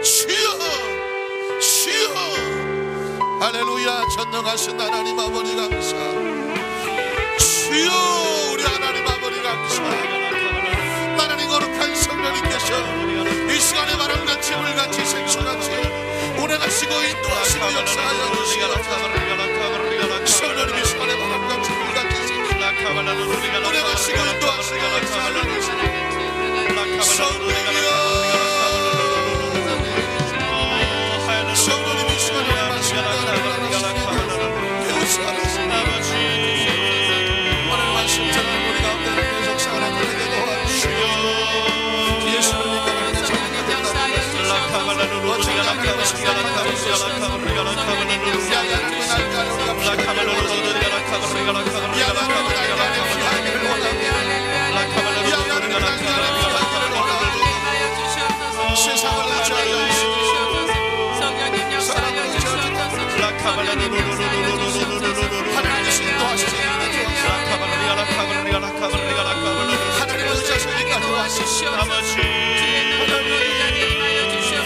주여, 주여. 할렐루야. 전능하신 하나님 아버지 감사. 주여, 우리 하나님 아버지 감사. 하나님 거룩한 성령님께서 이 시간에 바람같이 물같이 생수같이 운행하시고 인도하시고 역사하여 주시옵소서. 성령님이 시간에 바람같이 물같이 생수같이 운행하시고 인도하시고 역사하여 주시옵소서. 성령이여, 성령님이 시간에 바람같이 오늘 말씀 전하는 우리 가운데 계속 살아가게 도와주시오. 예수를 믿고 정리가 된다는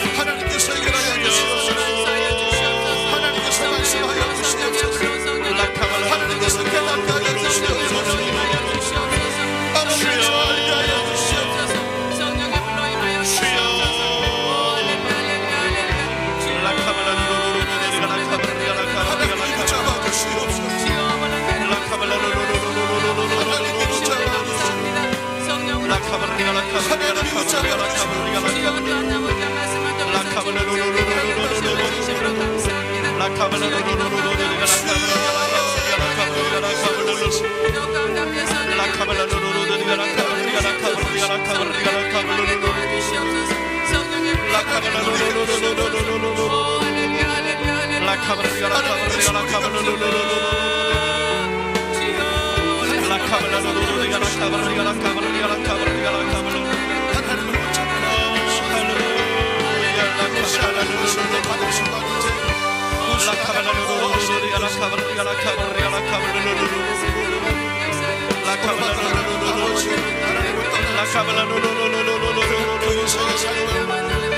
하나님께서 해결하여 주시옵소서. 하나님께서 말씀하여 주시옵소서. 하나님께서 깨닫게 하여 주시옵소서. 아버지께서 알게 하여 주시옵소서. 하나님 붙잡아 주시옵소서.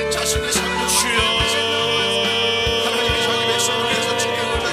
자신의 삶을 주여 하나님의 자기 백성을 위해서 지키고자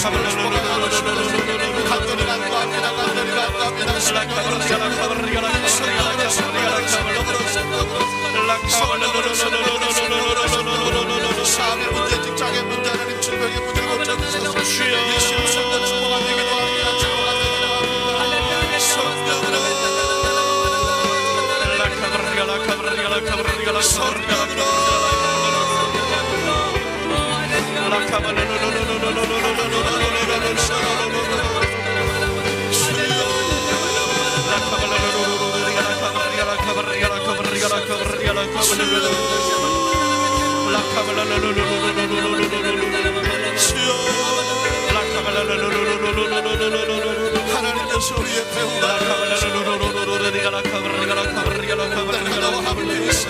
La 삶의 문제, 직장의 문제, 하나님 질병의 문제 고쳐주셔서 예수님 성령 축복하게 기도합니다. 축복하게 성령으로 하나님께서 우리의 배우가 내가 너와 함께 있어.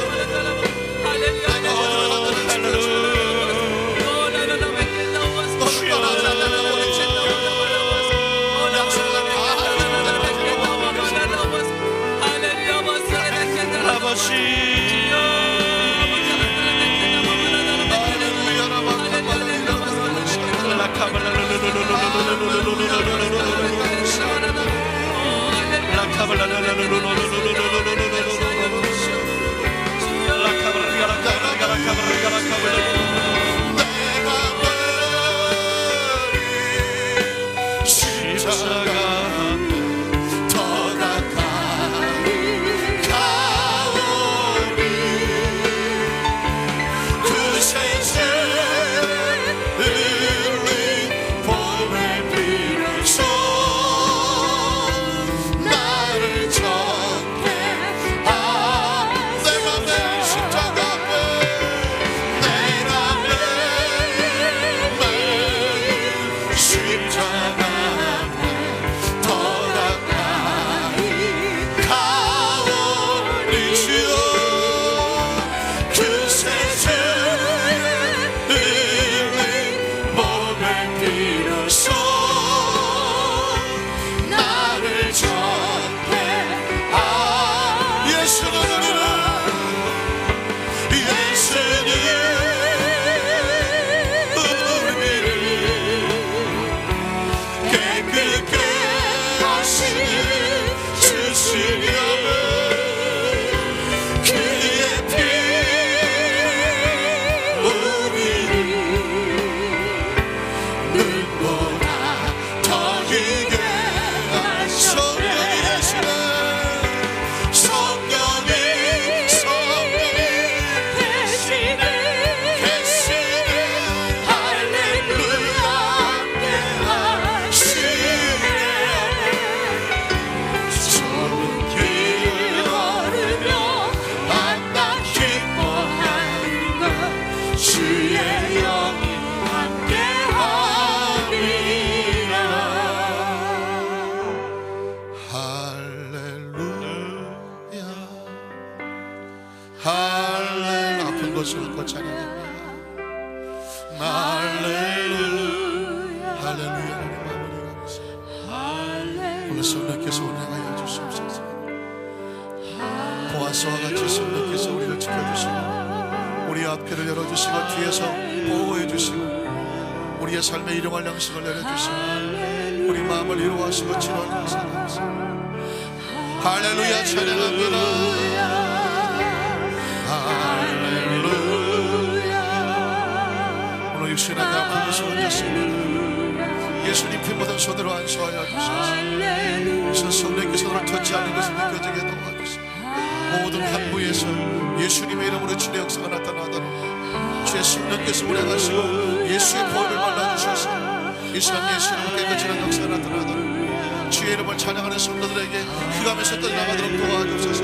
성령께서 운행하여 주시옵소서. 보아스와 같이 성령께서 우리를 지켜주시고 우리 앞길을 열어주시고 뒤에서 보호해 주시고 우리의 삶에 일용할 양식을 내려주시고 우리 마음을 위로하시고 치료하는 것을 감사합니다. 할렐루야 찬양합니다. 할렐루야. 오늘 육신의 아픈 것을 얹었습니다. 예수님 피 묻은 손으로 안수하여 주소서. 성령께서 너를 터치 하는 것을 느껴지게 도와주시고 모든 한부에서 예수님의 이름으로 치료 역사가 나타나도록 주의 성령께서 운행하시고 예수의 보혈을 발라주셔서 이 시간 예수 이름으로 깨끗이는 역사가 나타나도록 주의 이름을 찬양하는 성도들에게 휘감에서 떠나가도록 도와주셔서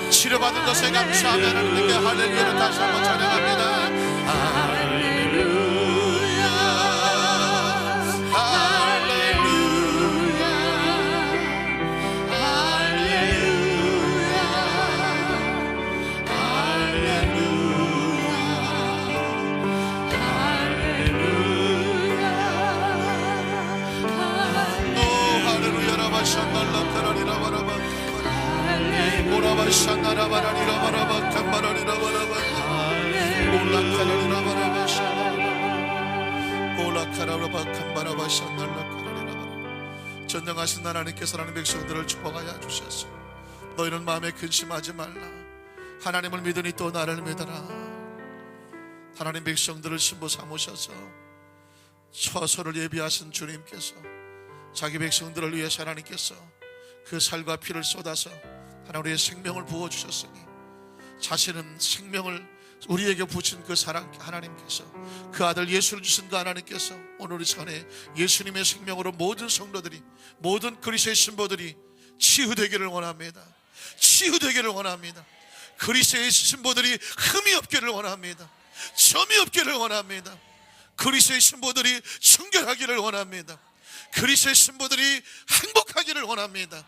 치료받은 것에 감사하며 하나님께 할렐루야를 다시 한번 찬양합니다. 할렐루야 할렐루야 할렐루야 할렐루야 할렐루야 라바샹날라 카라리라 바라바 오라바샹나라 바라리라 바라바 캄바라리라 바라바 올라카라리라 바라바 샹나라 올라카라라 캄바라바 샹날라 카라리라 바라바 전능하신 하나님께서 하나님 백성들을 축복하여 주셨소. 너희는 마음에 근심하지 말라. 하나님을 믿으니 또 나를 믿어라. 하나님 백성들을 신부 삼으셔서 처소를 예비하신 주님께서 자기 백성들을 위해서 하나님께서 그 살과 피를 쏟아서 하나님의 생명을 부어주셨으니 자신은 생명을 우리에게 부친 그 사랑 하나님께서 그 아들 예수를 주신 그 하나님께서 오늘 이 시간에 예수님의 생명으로 모든 성도들이 모든 그리스도의 신부들이 치유되기를 원합니다. 치유되기를 원합니다. 그리스도의 신부들이 흠이 없기를 원합니다. 점이 없기를 원합니다. 그리스도의 신부들이 순결하기를 원합니다. 그리스도의 신부들이 행복하기를 원합니다.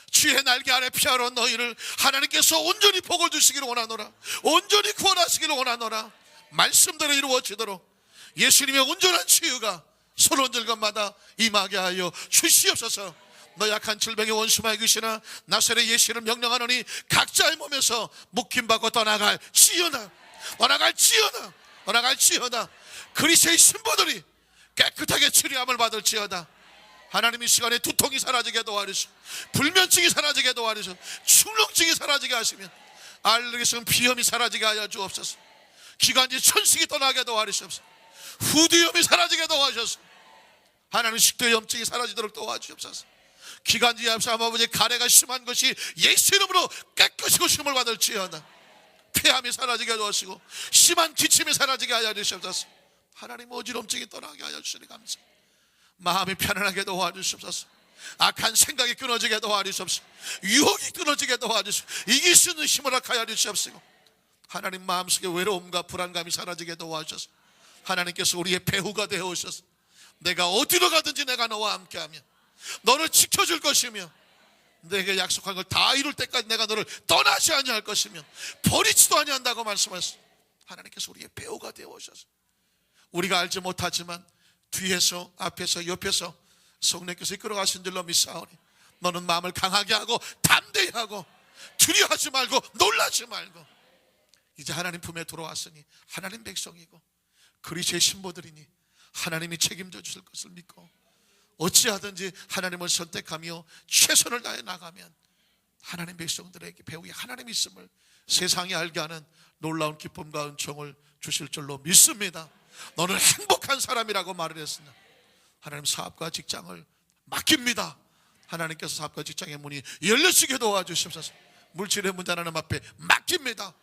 주의 날개 아래 피하러 너희를 하나님께서 온전히 복을 주시기를 원하노라. 온전히 구원하시기를 원하노라. 말씀대로 이루어지도록 예수님의 온전한 치유가 손원들것마다 임하게 하여 주시옵소서. 너 약한 질병의 원수마의 귀신아 나사렛 예수를 명령하노니 각자의 몸에서 묶임받고 떠나갈 지어다. 떠나갈 지어다. 떠나갈 지어다. 그리스도의 신부들이 깨끗하게 치료함을 받을 지어다. 하나님 이 시간에 두통이 사라지게 도와주시고 불면증이 사라지게 도와주시고 축농증이 사라지게 하시면 알레르기성 비염이 사라지게 하여 주옵소서. 기관지 천식이 떠나게 도와주시옵소서. 후두염이 사라지게 도와주셔서 하나님 식도염증이 사라지도록 도와주옵소서. 기관지 아버지 가래가 심한 것이 예수 이름으로 깨끗이 고침을 받을지어다. 폐암이 사라지게 도와주시고 심한 기침이 사라지게 하여 주시옵소서. 하나님 어지럼증이 떠나게 하여 주시니 감사합니다. 마음이 편안하게 도와주시옵소서. 악한 생각이 끊어지게 도와주시옵소서. 유혹이 끊어지게 도와주시옵소서. 이길 수 있는 힘을 하여 주시옵소서. 하나님 마음속에 외로움과 불안감이 사라지게 도와주셔서 하나님께서 우리의 배후가 되어 오셔서 내가 어디로 가든지 내가 너와 함께하며 너를 지켜줄 것이며 내게 약속한 걸 다 이룰 때까지 내가 너를 떠나지 아니할 것이며 버리지도 아니한다고 말씀하셨습니다. 하나님께서 우리의 배후가 되어 오셔서 우리가 알지 못하지만 뒤에서 앞에서 옆에서 성령께서 이끌어가신 줄로 믿사오니 너는 마음을 강하게 하고 담대히 하고 두려워하지 말고 놀라지 말고 이제 하나님 품에 들어왔으니 하나님 백성이고 그리스도의 신부들이니 하나님이 책임져 주실 것을 믿고 어찌하든지 하나님을 선택하며 최선을 다해 나가면 하나님 백성들에게 배후에 하나님이 있음을 세상이 알게 하는 놀라운 기쁨과 은총을 주실 줄로 믿습니다. 너는 행복한 사람이라고 말을 했으나 하나님 사업과 직장을 맡깁니다. 하나님께서 사업과 직장의 문이 열려지게 도와주시옵소서. 물질의 문제 하나님 앞에 맡깁니다.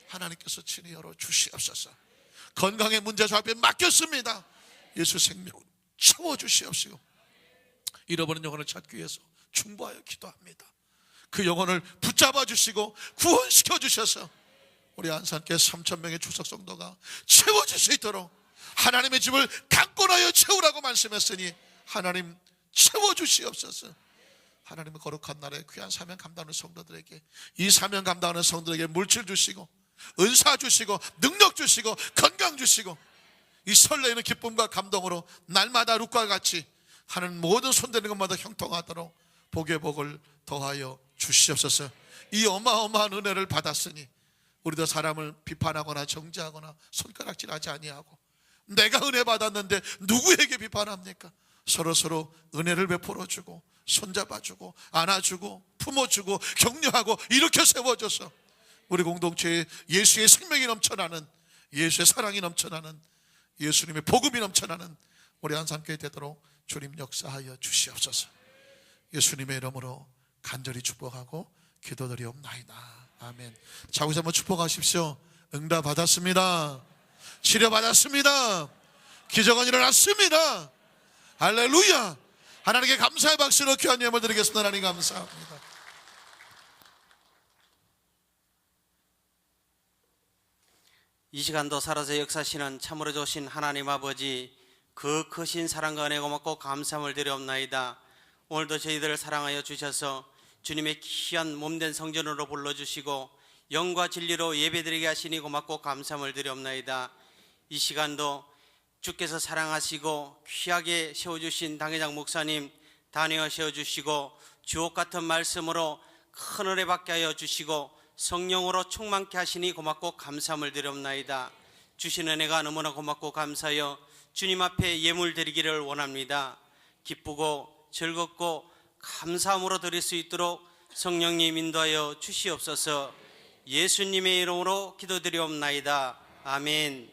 하나님께서 친히 열어주시옵소서. 건강의 문제 주 앞에 맡겼습니다. 예수 생명을 채워주시옵시고 잃어버린 영혼을 찾기 위해서 충고하여 기도합니다. 그 영혼을 붙잡아 주시고 구원시켜 주셔서 우리 안산교회 3,000명의 추석 성도가 채워질 수 있도록 하나님의 집을 강권하여 채우라고 말씀했으니 하나님 채워주시옵소서. 하나님의 거룩한 날에 귀한 사명 감당하는 성도들에게 이 사명 감당하는 성도들에게 물질 주시고 은사 주시고 능력 주시고 건강 주시고 이 설레이는 기쁨과 감동으로 날마다 룩과 같이 하는 모든 손대는 것마다 형통하도록 복의 복을 더하여 주시옵소서. 이 어마어마한 은혜를 받았으니 우리도 사람을 비판하거나 정죄하거나 손가락질하지 아니하고 내가 은혜 받았는데 누구에게 비판합니까? 서로 은혜를 베풀어주고 손잡아주고 안아주고 품어주고 격려하고 이렇게 세워줘서 우리 공동체에 예수의 생명이 넘쳐나는 예수의 사랑이 넘쳐나는 예수님의 복음이 넘쳐나는 우리 안산교회 되도록 주님 역사하여 주시옵소서. 예수님의 이름으로 간절히 축복하고 기도드리옵나이다. 아멘. 자고서 한번 축복하십시오. 응답 받았습니다. 치료 받았습니다. 기적은 일어났습니다. 할렐루야. 하나님께 감사의 박수로 귀한 예물 드리겠습니다. 하나님 감사합니다. 이 시간도 살아서 역사하시는 참으로 좋으신 하나님 아버지, 그 크신 사랑과 은혜 고맙고 감사함을 드리옵나이다. 오늘도 저희들을 사랑하여 주셔서 주님의 귀한 몸된 성전으로 불러주시고 영과 진리로 예배드리게 하시니 고맙고 감사함을 드리옵나이다. 이 시간도 주께서 사랑하시고 귀하게 세워주신 당회장 목사님 단회어 세워주시고 주옥같은 말씀으로 큰 은혜 받게 하여 주시고 성령으로 충만케 하시니 고맙고 감사함을 드리옵나이다. 주신 은혜가 너무나 고맙고 감사하여 주님 앞에 예물 드리기를 원합니다. 기쁘고 즐겁고 감사함으로 드릴 수 있도록 성령님 인도하여 주시옵소서. 예수님의 이름으로 기도드리옵나이다. 아멘.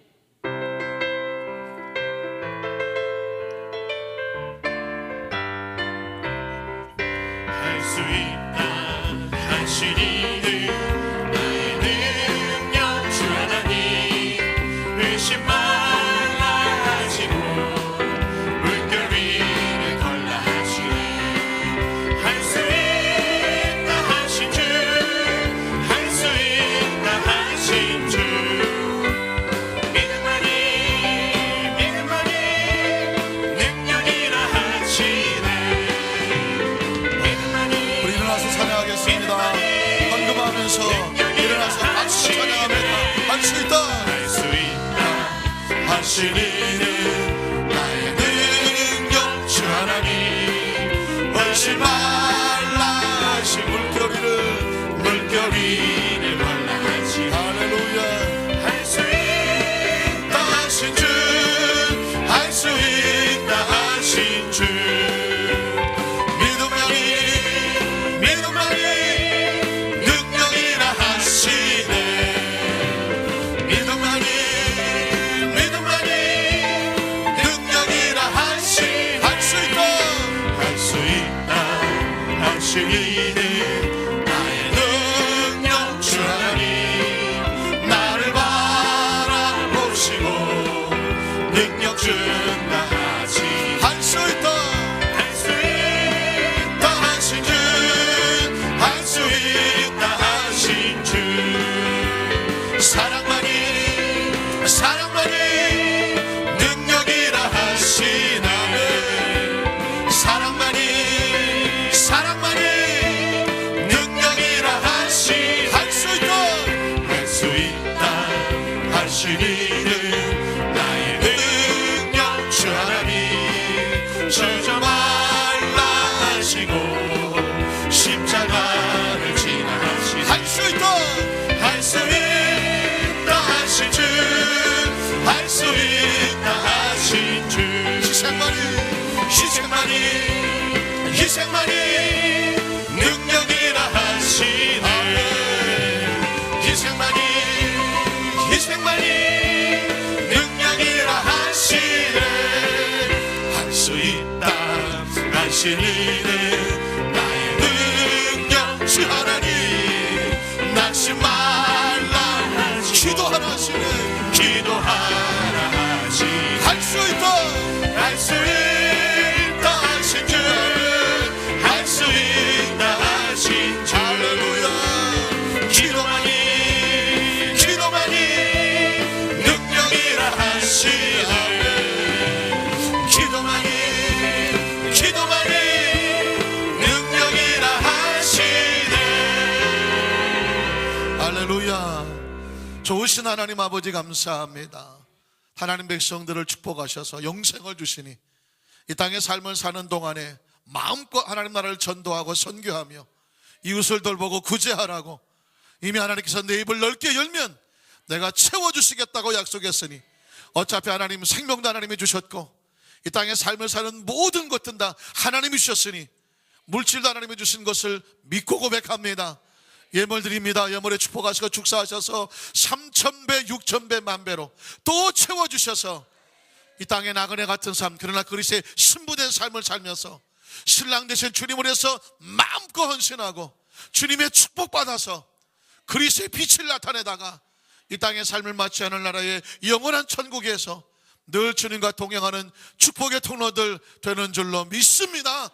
할 수 있다 하신 이는 나의 능력 주 하나님 의심 말라 하시고 물결 위를 걸라 하시네 할 수 있다 하신 주 할 수 있다 하신 주 믿음만이 능력이라 하시네 우리 일어나서 찬양하겠습니다. 헌금하면서 일어나서 박수 찬양합니다. 할 수 있다. 할 수 있다 하신 이는 나의 능력 주 하나님 원시 말라 하신 물결 위를 발라 하시 할렐루야. 할 수 있다 하신 주 할 수 있다 하신 주 믿음만이 능력이라 하시네 믿음만이 능력이라 하시네 할 수 있다 하시는 나의 능력 주 하나님 나를 바라보시고 능력 준다 하시 할 수 있다 하신 주 할 수 있다 하신 주 사랑만이 능력이라 하시네 사랑만이 능력이라 하시 할 수 있다 하시는 나의 능력 주 하나님 주저 말라 하시고 십자가를 지나가시 할 수 있다 하신 주 할 수 있다 하신 주 희생만이 능력이라 하시네 희생만이 능력이라 하시네 할 수 있다 하시는 나의 능력 주 하나님 낙심 말라 기도하라 하시 할 수 있다 하신 주 할 수 있다 하신 주 할렐루야 기도만이 능력이라 하시네 기도만이 능력이라 하시네 할렐루야. 좋으신 하나님 아버지 감사합니다. 하나님 백성들을 축복하셔서 영생을 주시니 이 땅의 삶을 사는 동안에 마음껏 하나님 나라를 전도하고 선교하며 이웃을 돌보고 구제하라고 이미 하나님께서 내 입을 넓게 열면 내가 채워주시겠다고 약속했으니 어차피 하나님 생명도 하나님이 주셨고 이 땅의 삶을 사는 모든 것들은 다 하나님이 주셨으니 물질도 하나님이 주신 것을 믿고 고백합니다. 예물 드립니다. 예물에 축복하시고 축사하셔서 3,000배 6,000배 만배로 또 채워주셔서 이 땅에 나그네 같은 삶 그러나 그리스도의 신부된 삶을 살면서 신랑 되신 주님을 위해서 마음껏 헌신하고 주님의 축복받아서 그리스도의 빛을 나타내다가 이 땅의 삶을 맞지 않을 나라의 영원한 천국에서 늘 주님과 동행하는 축복의 통로들 되는 줄로 믿습니다.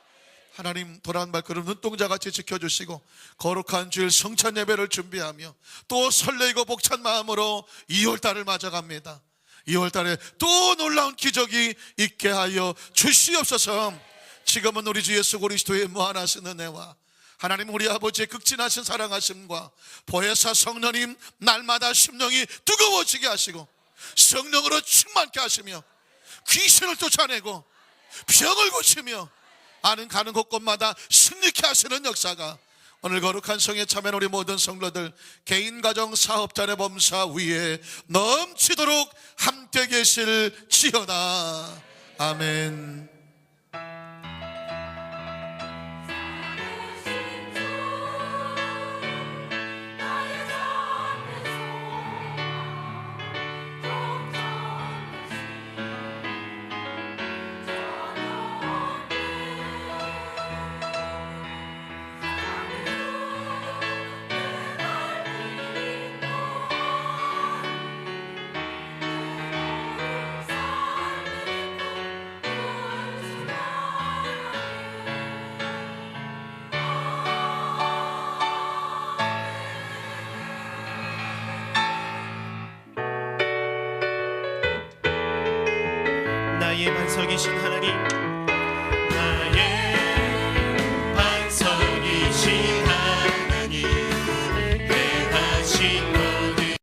하나님 돌아온 발걸음 눈동자같이 지켜주시고 거룩한 주일 성찬 예배를 준비하며 또 설레이고 벅찬 마음으로 2월달을 맞아갑니다. 2월달에 또 놀라운 기적이 있게 하여 주시옵소서. 지금은 우리 주 예수 그리스도의 무한하신 은혜와 하나님 우리 아버지의 극진하신 사랑하심과 보혜사 성령님 날마다 심령이 뜨거워지게 하시고 성령으로 충만케 하시며 귀신을 쫓아내고 병을 고치며 아는 가는 곳곳마다 승리케 하시는 역사가 오늘 거룩한 성에 참여한 우리 모든 성도들 개인 가정 사업자의 범사 위에 넘치도록 함께 계실지어다. 아멘. 우리의 반석이신 하나님,